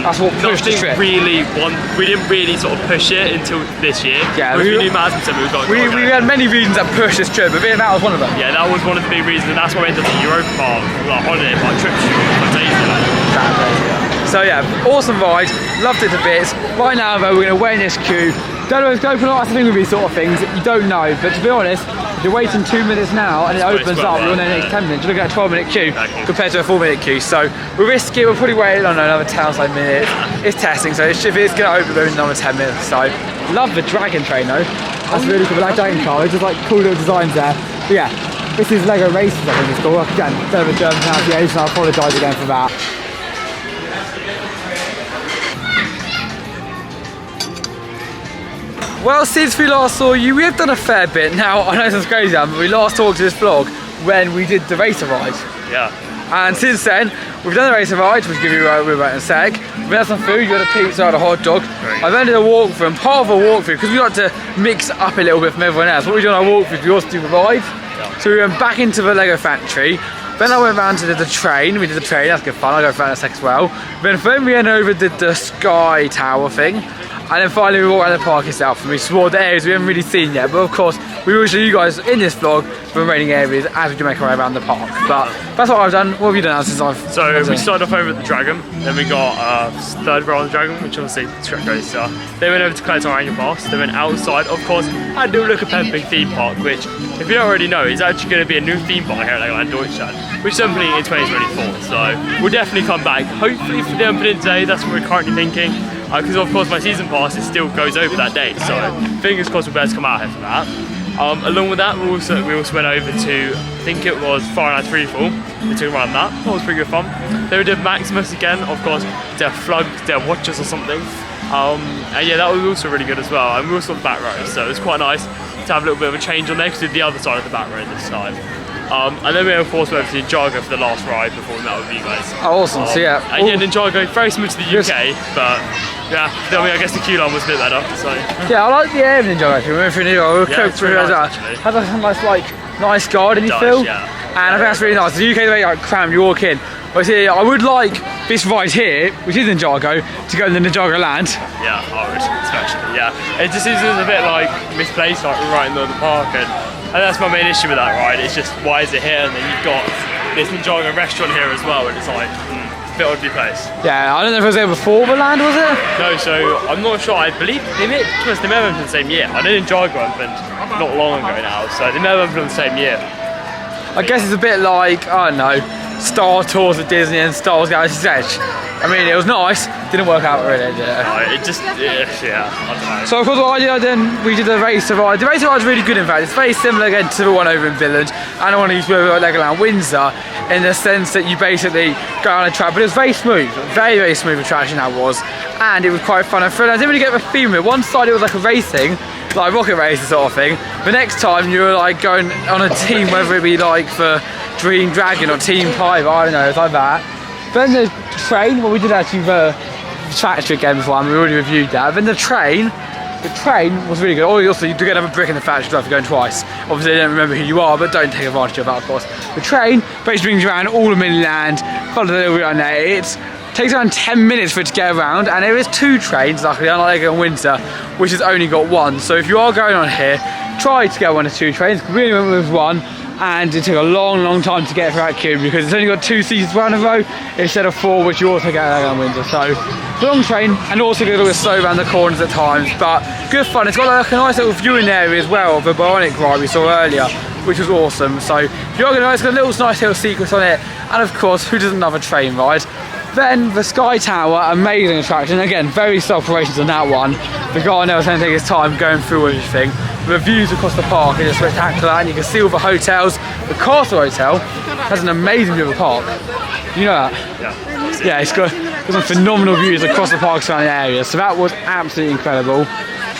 Speaker 1: That's what pushed the trip.
Speaker 2: We didn't really sort of push it until this year.
Speaker 1: Yeah,
Speaker 2: we knew Matt said we got.
Speaker 1: We had many reasons that pushed this trip, but that was one of them.
Speaker 2: Yeah, that was one of the big reasons, and that's why we ended up at Europa Park, like holiday park trip for days.
Speaker 1: So yeah, awesome ride, loved it to bits. Right now though, we're going to wait in this queue. Don't know if it's open or not, that's the thing with these sort of things, you don't know. But to be honest, if you're waiting 2 minutes now and it opens up, you're in the next 10 minutes, you're looking at a 12-minute queue compared to a 4-minute queue. So we're risky, we'll probably wait, I don't know, another 10 or so minutes. It's testing, so if it's going to open, we're in another 10 minutes or so. Love the dragon train though. That's really cool, like dragon car, it's just like cool little designs there. But yeah, this is Lego Races, I think it's called. Again, bit of a German pronunciation, I apologise again for that. Well, since we last saw you, we have done a fair bit. Now, I know this is crazy, but we last talked to this vlog when we did the racer ride.
Speaker 2: Yeah.
Speaker 1: And since then, we've done the racer ride, which we'll give you in a sec. We had some food, you had a pizza, and a hot dog. I've ended a walkthrough, and part of a walkthrough, because we like to mix up a little bit from everyone else, what we do on our walkthrough, we also do the ride. Yeah. So we went back into the Lego factory. Then I went round to the train, we did the train, that's good fun, I'll go for that in a sec as well. Then we went over did the Sky Tower thing. And then finally we walked around the park itself and we explored the areas we haven't really seen yet. But of course, we will show you guys in this vlog the remaining areas as we do make our way around the park. But that's what I've done. What have you done since I've...
Speaker 2: So we started off over at the Dragon, then we got third row on the Dragon, which obviously the track racer. Then we went over to Coastin Annual Pass, then went outside, of course, had a little look at Peppa Theme Park, which, if you don't already know, is actually going to be a new theme park here at Legoland Deutschland, which is opening in 2024. So we'll definitely come back, hopefully for the opening day, that's what we're currently thinking. Because of course my season pass still goes over that day, so fingers crossed we'll be able to come out here for that. Along with that, we also went over to, I think it was Fahrenheit Freefall. We took around that. That was pretty good fun. Then we did Maximus again, of course, their Flug, their Watchers or something. And yeah, that was also really good as well. And we also got the back row, so it was quite nice to have a little bit of a change on there because we did the other side of the back row this time. And then we of course went to Ninjago for the last ride before we met with you guys.
Speaker 1: Oh, awesome, so yeah.
Speaker 2: And yeah, Ninjago, very similar to the UK, but yeah, I mean, I guess the queue line was a bit better, so.
Speaker 1: Yeah, I like the air of Ninjago actually. We went through Ninjago, we cooked through it as well. Had a nice garden you feel.
Speaker 2: Yeah.
Speaker 1: And I think that's really nice. The UK, the way like crammed, you walk in. But see, I would like this ride here, which is Ninjago, to go in the Ninjago land.
Speaker 2: Yeah, I would, especially, yeah. It just seems a bit like misplaced, like right in the park, and that's my main issue with that ride. It's just, why is it here? And then you've got this Ninjago restaurant here as well, and it's like, a bit oddly placed.
Speaker 1: Yeah, I don't know if it was there before the land, was it?
Speaker 2: No, so I'm not sure. I believe they may have opened the same year. I know Ninjago opened not long ago now, so they may have opened the same year.
Speaker 1: I guess it's a bit like, I don't know, Star Tours at Disney and Star Wars Galaxy's Edge. I mean, it was nice, didn't work out really, did it?
Speaker 2: No, it just, yeah, I don't know.
Speaker 1: So of course what I did then, we did the racer ride. The racer ride is really good in fact. It's very similar again to the one over in Village and the one used to be over at Legoland Windsor in the sense that you basically go on a track, but it was very smooth, very smooth attraction that was. And it was quite fun and thrilling. I didn't really get the theme of it. One side it was like a racing, like rocket racer sort of thing. The next time you were like going on a team, whether it be like for Dream Dragon or Team 5, I don't know, it's like that. Then the train, well we did actually the factory again before and we already reviewed that. Then the train was really good. Also you do get another brick in the factory after going twice. Obviously they don't remember who you are, but don't take advantage of that of course. The train basically brings you around all of Midland, follow the little bit on there. It takes around 10 minutes for it to get around and there is 2 trains, luckily, unlike Legoland Windsor, which has only got 1. So if you are going on here, try to get one of 2 trains. We only went with 1. And it took a long time to get through that queue because it's only got 2 seats around the row instead of 4, which you also get at Legoland Windsor. So long train and also get a little slow around the corners at times, but good fun. It's got like a nice little viewing area as well of the Bionic ride we saw earlier, which was awesome. So if you're going to, it's got a nice little sequence on it, and of course, who doesn't love a train ride? Then the Sky Tower, amazing attraction. Again, very slow operations on that one. The guy knows how to take his time going through everything. The views across the park are just spectacular, and you can see all the hotels. The Castle Hotel has an amazing view of the park. You know that?
Speaker 2: Yeah.
Speaker 1: Yeah, it's got some phenomenal views across the park surrounding area. So that was absolutely incredible.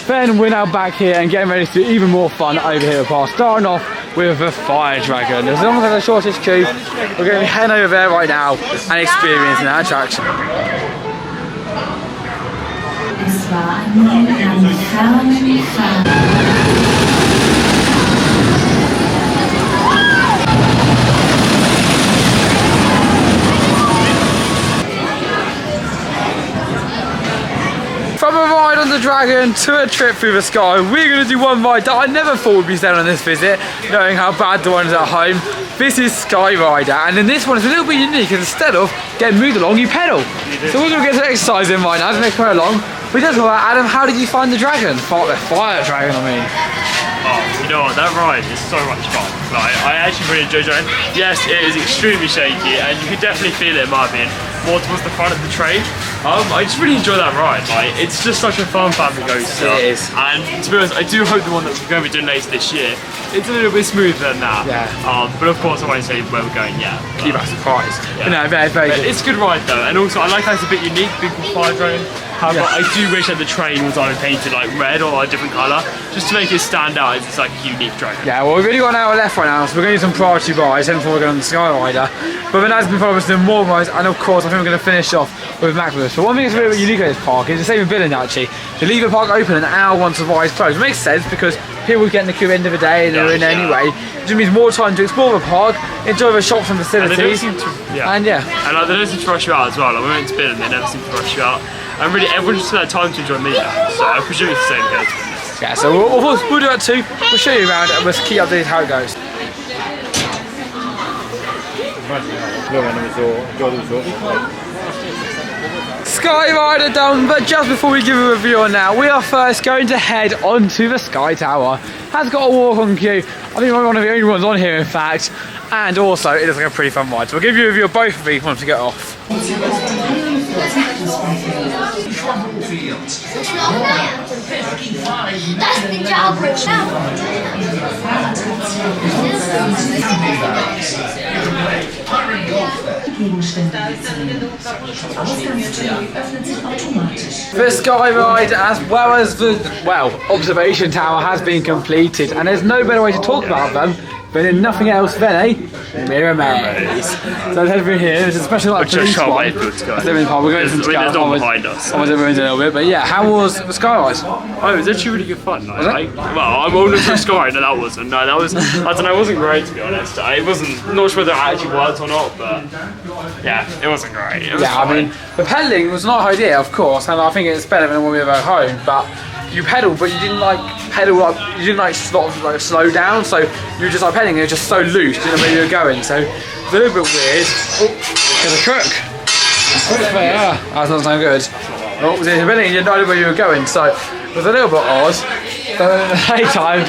Speaker 1: Then we're now back here and getting ready to do even more fun over here at the park. Starting off with the Fire Dragon. As long as there's a shortest queue, we're going to be heading over there right now and experiencing that attraction.
Speaker 7: Es war ein fernen Fall.
Speaker 1: the dragon to a trip through the sky, we're going to do one ride that I never thought would be said on this visit, knowing how bad the ones at home. This is Skyrider, and then this one is a little bit unique, because instead of getting moved along, you pedal. So we're going to get some exercise in right now to make it along. But just about Adam, how did you find the dragon? The fire dragon, I mean.
Speaker 2: Oh, you know what, that ride is so much fun. Like, I actually really enjoyed it. Yes, it is extremely shaky, and you can definitely feel it in my opinion, more towards the front of the train. I just really enjoy that ride. Like, it's just such a fun family coaster.
Speaker 1: It is.
Speaker 2: And to be honest, I do hope the one that we're going to be doing later this year, it's a little bit smoother than that.
Speaker 1: Yeah.
Speaker 2: But of course, I won't say where we're going yet.
Speaker 1: Keep us surprised.
Speaker 2: Yeah.
Speaker 1: But no, very good.
Speaker 2: It's a good ride though, and also I like how it's a bit unique, big fire drone. However, I do wish that the train was either painted like red or a different colour, just to make it stand out as it's like a unique dragon.
Speaker 1: Yeah, well, we've only got an hour left right now, so we're going to do some priority buys before we're going on the Skyrider. But then as we promised, some more rides, and of course, I think we're going to finish off with Maximus. But one thing that's really unique at this park is the same in Billund actually. They leave the park open an hour once the ride's closed. It makes sense because people get in the queue at the end of the day and they're in anyway. It just means more time to explore the park, enjoy the shops and facilities.
Speaker 2: And they
Speaker 1: And
Speaker 2: like, they don't seem to rush you out as well. Like, we went to Billund, they never seem to rush you out. And really, everyone just had time to enjoy media. So I presume it's the same here, to be honest.
Speaker 1: Yeah, so we'll do that too. We'll show you around and we'll keep updated how it goes. Skyrider done, but just before we give a review on that, we are first going to head onto the Sky Tower. Has got a walk on queue. I think we're one of the only ones on here, in fact. And also, it is like a pretty fun ride. So we'll give you a review of both of these once we get off. The Sky Ride, as well as the observation tower, has been completed, and there's no better way to talk about them but in nothing else then, eh? Mirror maze. So let's head through here. There's a special like police one.
Speaker 2: Wait for it to go.
Speaker 1: We're going to
Speaker 2: there's no one behind us.
Speaker 1: Almost everyone's a little bit, but yeah, how was the Sky Ride?
Speaker 2: Oh, it was actually really good fun. Well, I'm older for Sky, no, that wasn't. No, that was, I don't know, it wasn't great to be honest. It wasn't, not sure whether it actually worked or not, but yeah, it wasn't great. It was fine.
Speaker 1: I mean, the pedalling was not ideal, of course, and I think it's better than when we were at home, but you pedal, but you didn't like pedal up, you didn't like sort of like slow down, so you were just like pedaling, it was just so loose, you didn't know where you were going, so it's a little bit weird. Oh, there's a crook. That's not so good. Oh, was it pedaling, you didn't know where you were going, so it was a little bit odd, but at the same time,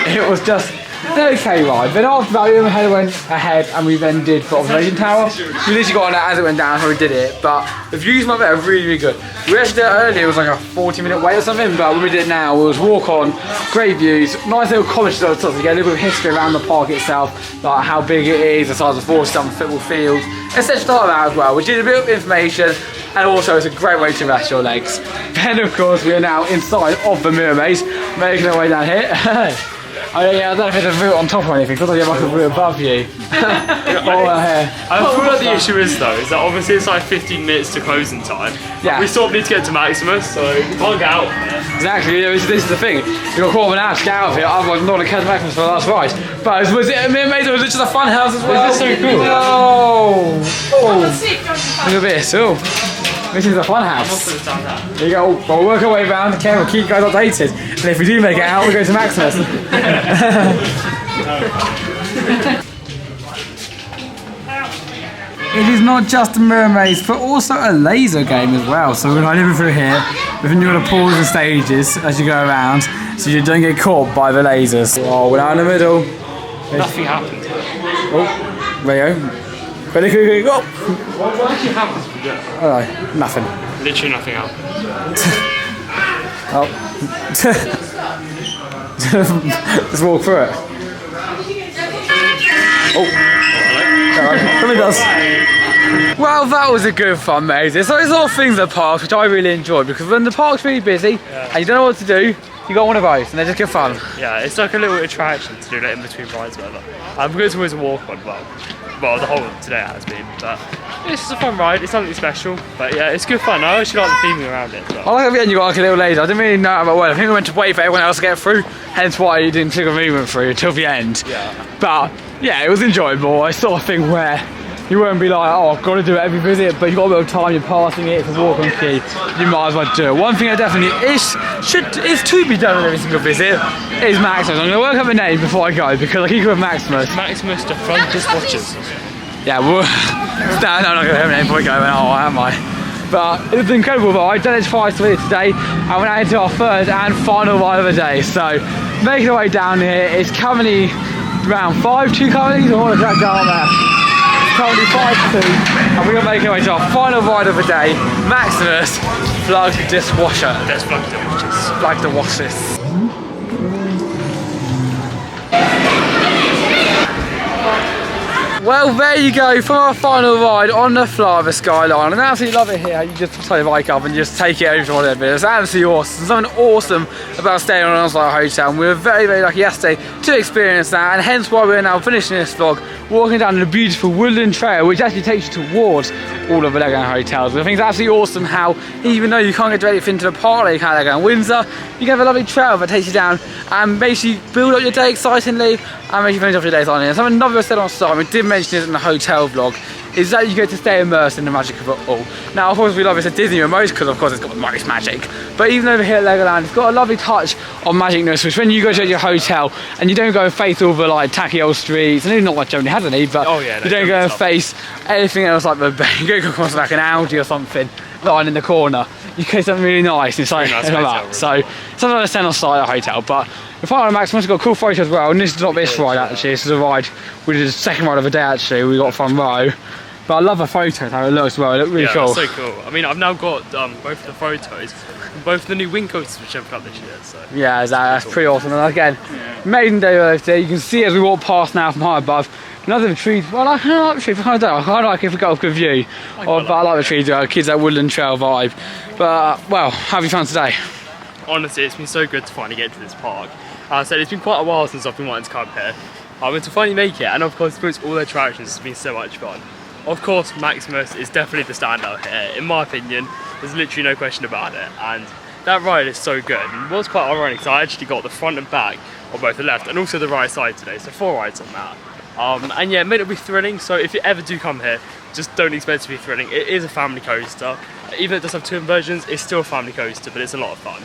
Speaker 1: it was just an okay ride. Then after that, we went ahead and we then did the observation tower. We literally got on it as it went down, so we did it, but the views might be really, really good. We actually did it earlier, it was like a 40-minute wait or something, but when we did it now, it was walk on, great views, nice little cottages at the top, so you get a little bit of history around the park itself, like how big it is, the size of 4-stump football fields, etc. like that as well, which is a bit of information, and also it's a great way to rest your legs. Then of course we are now inside of the mirror maze, making our way down here. I don't know if it's a route on top or anything, because I have like a route above you.
Speaker 2: I feel like the issue is though, is that obviously it's like 15 minutes to closing time.
Speaker 1: Yeah.
Speaker 2: We sort of need to get to Maximus, so we can't get out of there.
Speaker 1: Exactly, this is the thing. You've got quarter of an hour to get out of here, otherwise I'm not going to catch Maximus for the last ride. But was it a mirror maze or was it just a fun house as well?
Speaker 2: This is so cool.
Speaker 1: No! Oh. Look at this, oh. This is a fun house. There you go. Well, we'll work our way around. Okay, we'll keep you guys updated. And if we do make it out, we'll go to Maximus. It is not just a mirror maze, but also a laser game as well. So we're going to live through here. We're going to pause the stages as you go around, so you don't get caught by the lasers. Oh, we're out in the middle.
Speaker 2: Nothing happened.
Speaker 1: Oh, there you go. Ready, go!
Speaker 2: What actually happens if we do it?
Speaker 1: Oh, nothing.
Speaker 2: Literally nothing happened.
Speaker 1: Oh. Just walk through it. Oh. It does. Well, that was a good fun maze. There's a lot of things at the park which I really enjoyed, because when the park's really busy and you don't know what to do, you got one of those and they're just good fun.
Speaker 2: Yeah, it's like a little attraction to do that in between rides, whatever. I'm going to always walk on, well, the whole of today has been, but it's just a fun ride. It's something special, but yeah, it's good fun. I actually like the theming around it. But.
Speaker 1: I like at the end you got like a little laser. I didn't really know about what. I think we went to wait for everyone else to get through, hence why you didn't take a movement through until the end.
Speaker 2: Yeah.
Speaker 1: But yeah, it was enjoyable. I saw a thing where You won't be like, oh, I've got to do it every visit, but you've got a bit of time, you're passing it, it's a walk on key, you might as well do it. One thing that definitely is to be done on every single visit is Maximus. I'm going to work up a name before I go because I keep with Maximus.
Speaker 2: Maximus the Frontis Watches.
Speaker 1: Yeah, well, I'm not going to have a name before I go, oh, am I? But it's incredible, but I've done it twice today, and we're now into our third and final ride of the day. So, making our way down here, it's currently around 5-2 currently, so I want to track down there. It's currently 5-2, and we're going to make our way to our final ride of the day, Maximus Plug Dishwasher.
Speaker 2: Let's plug the watches.
Speaker 1: Plug the washes. Well, there you go for our final ride on the Flava Skyline. And I absolutely love it here. You just tie your bike up and just take it over to whatever. It's absolutely awesome. Something awesome about staying on an on-site hotel. And we were very, very lucky yesterday to experience that. And hence why we're now finishing this vlog, walking down the beautiful woodland trail, which actually takes you towards all of the Legoland hotels. I think it's absolutely awesome how, even though you can't get directly into the park like Legoland Windsor, you can have a lovely trail that takes you down and makes you build up your day excitingly and makes you finish off your days on it. And something another I said on site, we did mention it in the hotel vlog, is that you get to stay immersed in the magic of it all. Now, of course, we love it at Disney the most because, of course, it's got the most magic. But even over here at Legoland, it's got a lovely touch of magicness, which when you go to your hotel and you don't go and face all the like tacky old streets, and even not like Germany has any, but you don't go and face anything else like you go across like an Audi or something lying in the corner. You get something really nice inside like that. So something like a 10 on site at a hotel. But the final Maximus got a cool photo as well, and this is not this ride actually, this is a ride, we did the second ride of the day actually, we got front row. But I love the photos, how it looks as well, it looked really cool.
Speaker 2: Yeah, so cool. I mean, I've now got both the photos, both the new wing coasters which I've got this year, so. Yeah,
Speaker 1: that's pretty awesome. And again, maiden day birthday, you can see as we walk past now from high above, none of the trees, well I kind of like the trees, I kind of like if we got a good view, but I like the trees, kids that woodland trail vibe. But, well, how have you found today?
Speaker 2: Honestly, it's been so good to finally get to this park. As I said, it's been quite a while since I've been wanting to come here. To finally make it, and of course, all the attractions has been so much fun. Of course, Maximus is definitely the standout here. In my opinion, there's literally no question about it. And that ride is so good. And it was quite ironic, because I actually got the front and back on both the left and also the right side today, so 4 rides on that. And yeah, it made it be thrilling, so if you ever do come here, just don't expect it to be thrilling. It is a family coaster. Even though it does have 2 inversions, it's still a family coaster, but it's a lot of fun.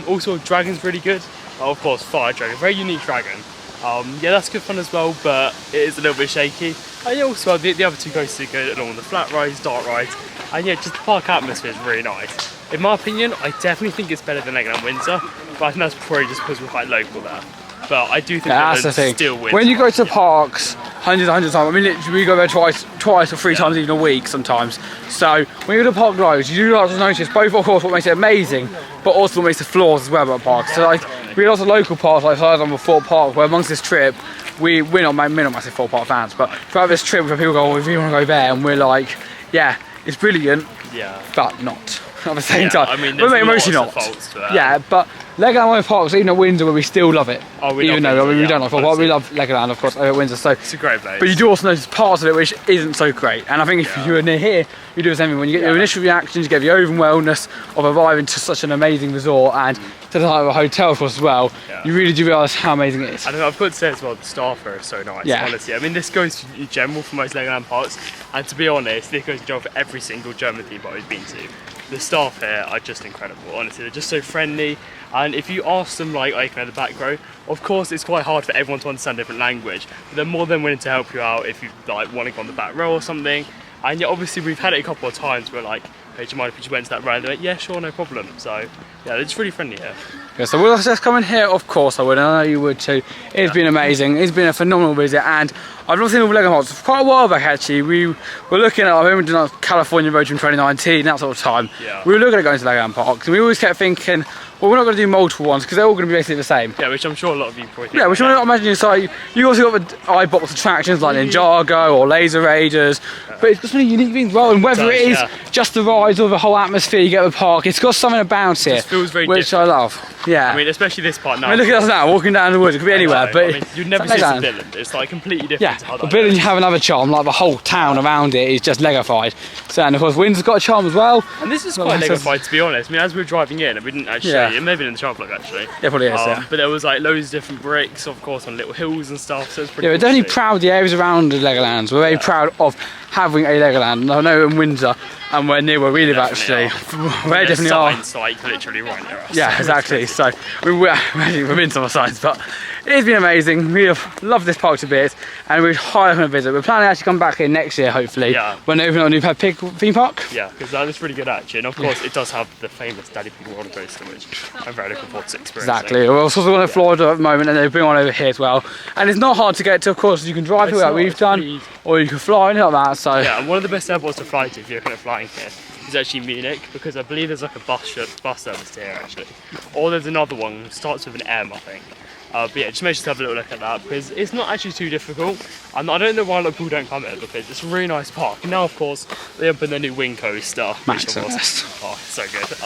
Speaker 2: Also, Dragon's really good. Of course, Fire Dragon, very unique dragon. Yeah, that's good fun as well, but it is a little bit shaky. And yeah, also the other 2 coasters are good along the flat rides, dark rides, and yeah, just the park atmosphere is really nice. In my opinion, I definitely think it's better than Legoland Windsor, but I think that's probably just because we're quite local there. But I do think
Speaker 1: that's the thing.
Speaker 2: Still wins.
Speaker 1: When you go to parks, hundreds of times, I mean literally we go there twice or 3 times even a week sometimes. So when you go to park roads, you do like to notice both of course what makes it amazing, but also what makes the floors as well about parks. So like we have lots of local parks like Fort Park, where amongst this trip we're not massive Fort Park fans, but throughout this trip where people go, oh, if you want to go there, and we're like, yeah, it's brilliant, but not at the same time.
Speaker 2: I mean,
Speaker 1: we're mostly not. Yeah, but Legoland Parks, even at Windsor, where we still love it. Even though we don't like Fort Park, we love Legoland, of course, over at Windsor. So
Speaker 2: it's a great place.
Speaker 1: But you do also notice parts of it which isn't so great. And I think if you were near here, you do the same thing. When you get your initial reactions, you get the overwhelmness of arriving to such an amazing resort and to the type of hotel, of course, as well. You really do realise how amazing it is.
Speaker 2: And I've got to say as well, the staff here are so nice, honestly. I mean, this goes in general for most Legoland parks, and to be honest, this goes in general for every single German theme park we've been to. The staff here are just incredible, honestly. They're just so friendly, and if you ask them, like in the back row, of course it's quite hard for everyone to understand different language, but they're more than willing to help you out if you like want to go on the back row or something. And yeah, obviously we've had it a couple of times where like, hey, do you mind if you went to that row? And they're like, yeah, sure, no problem. So yeah, they're just really friendly here.
Speaker 1: Yeah, so we'll just come in here, of course I would, I know you would too. It's been amazing, it's been a phenomenal visit, and I've not seen all the Legoland parks for quite a while back actually. We were looking at, I remember doing California Road Trip 2019, that sort of time. We were looking at going to Legoland parks, and we always kept thinking, well, we're not going to do multiple ones because they're all going to be basically the same.
Speaker 2: Yeah, which I'm sure a lot of you probably think.
Speaker 1: Yeah, which I imagine it's like, you also got the iBox attractions like Ninjago or Laser Raiders, but it's got so many unique things as well, and whether it is just the rides or the whole atmosphere you get at the park, it's got something about it,
Speaker 2: feels very
Speaker 1: which
Speaker 2: different.
Speaker 1: I love. Yeah.
Speaker 2: I mean, especially this part now.
Speaker 1: I mean, look at us now, walking down the woods, it could be anywhere, but...
Speaker 2: I mean, you'd never see this in Billund, it's like completely different to how
Speaker 1: but Billund you have another charm, like the whole town around it is just Legofied. So, and of course Windsor's got a charm as well.
Speaker 2: And this is quite Legofied, to be honest. I mean, as we were driving in, we didn't actually show you, it may have been in the chart vlog actually.
Speaker 1: Yeah, probably is,
Speaker 2: But there was like loads of different bricks, of course, on little hills and stuff, so it's pretty
Speaker 1: we're definitely proud of the areas around the Legolands. We're very proud of having a Legoland. And I know in Windsor and we're near where we live actually. We definitely are.
Speaker 2: Signs like literally right near us.
Speaker 1: Yeah, exactly. So we've been to some signs, but it's been amazing. We have loved this park to bits, and we'd highly recommend a visit. We're planning to actually come back here next year, hopefully.
Speaker 2: Yeah.
Speaker 1: When they open a new Pig theme park.
Speaker 2: Yeah, because that is really good actually, and of course it does have the famous Daddy Pig roller coaster, which I'm very looking forward to experiencing.
Speaker 1: Exactly. We're also going to Florida at the moment, and they bring one over here as well. And it's not hard to get to. Of course, you can drive here like we've done, or you can fly and like that. So
Speaker 2: yeah, and one of the best airports to fly to if you're looking at flying here is actually Munich, because I believe there's like a bus service here actually, or there's another one that starts with an M, I think. But yeah, just make sure to have a little look at that, because it's not actually too difficult. And I don't know why a lot of people don't come here, because it's a really nice park. And now, of course, they opened the new wing coaster, which of course, oh, so good.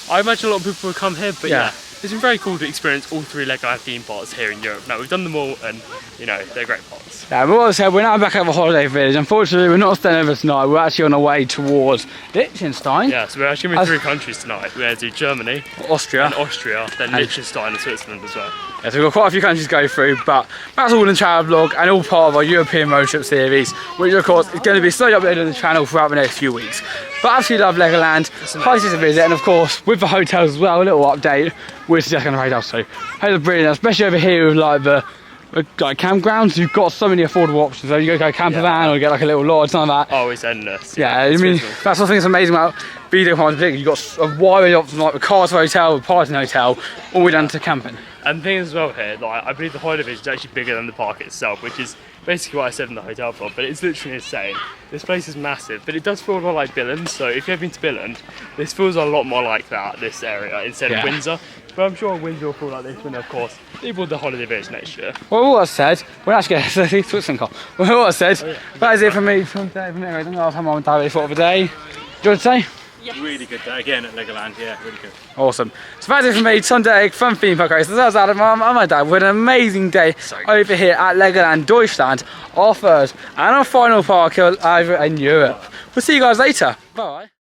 Speaker 2: I imagine a lot of people will come here, but yeah, it's been very cool to experience all 3 Legoland theme parks here in Europe. Now we've done them all, and you know they're great parks.
Speaker 1: yeah, but what I said, we're now back at the holiday village. Unfortunately, we're not staying over tonight. We're actually on our way towards Liechtenstein.
Speaker 2: Yeah, so we're actually going to 3 countries tonight. We're going to do Germany,
Speaker 1: Austria,
Speaker 2: then Liechtenstein and Switzerland as well.
Speaker 1: Yeah, so we've got quite a few countries to go through, but that's all in the travel vlog and all part of our European road trip series, which of course is going to be slowly uploaded on the channel throughout the next few weeks. But absolutely love Legoland, places to visit, and of course with the hotels as well, a little update, we're just going to hotel too. Hotels are brilliant, especially over here with like the campgrounds. You've got so many affordable options. So you go a camper van or you get like a little lodge, something like that.
Speaker 2: Oh, it's endless.
Speaker 1: Yeah, I mean, that's one thing that's amazing about video parks in particular. You've got a wide range of options like the cars hotel, the party hotel, all the way down to camping.
Speaker 2: And the thing as well here, like I believe the holiday village is actually bigger than the park itself, which is basically what I said in the hotel vlog, but it's literally insane. This place is massive, but it does feel a lot like Billund, so if you've been to Billund, this feels a lot more like that, this area, instead of Windsor. But I'm sure Windsor will feel like this when, of course, they build the holiday village next year.
Speaker 1: Well, what I said, we're actually going to Switzerland car. Well, what I said, that is it for me from today. From anyway, I don't know how mum and dad really thought of the day. Do you want to say?
Speaker 3: Yes.
Speaker 5: Really good day again at Legoland, yeah, really good.
Speaker 1: Awesome. So that's it for me, Sunday, fun theme park race. So that's Adam and my dad. We had an amazing day over here at Legoland Deutschland, our first and our final park over in Europe. We'll see you guys later. Bye.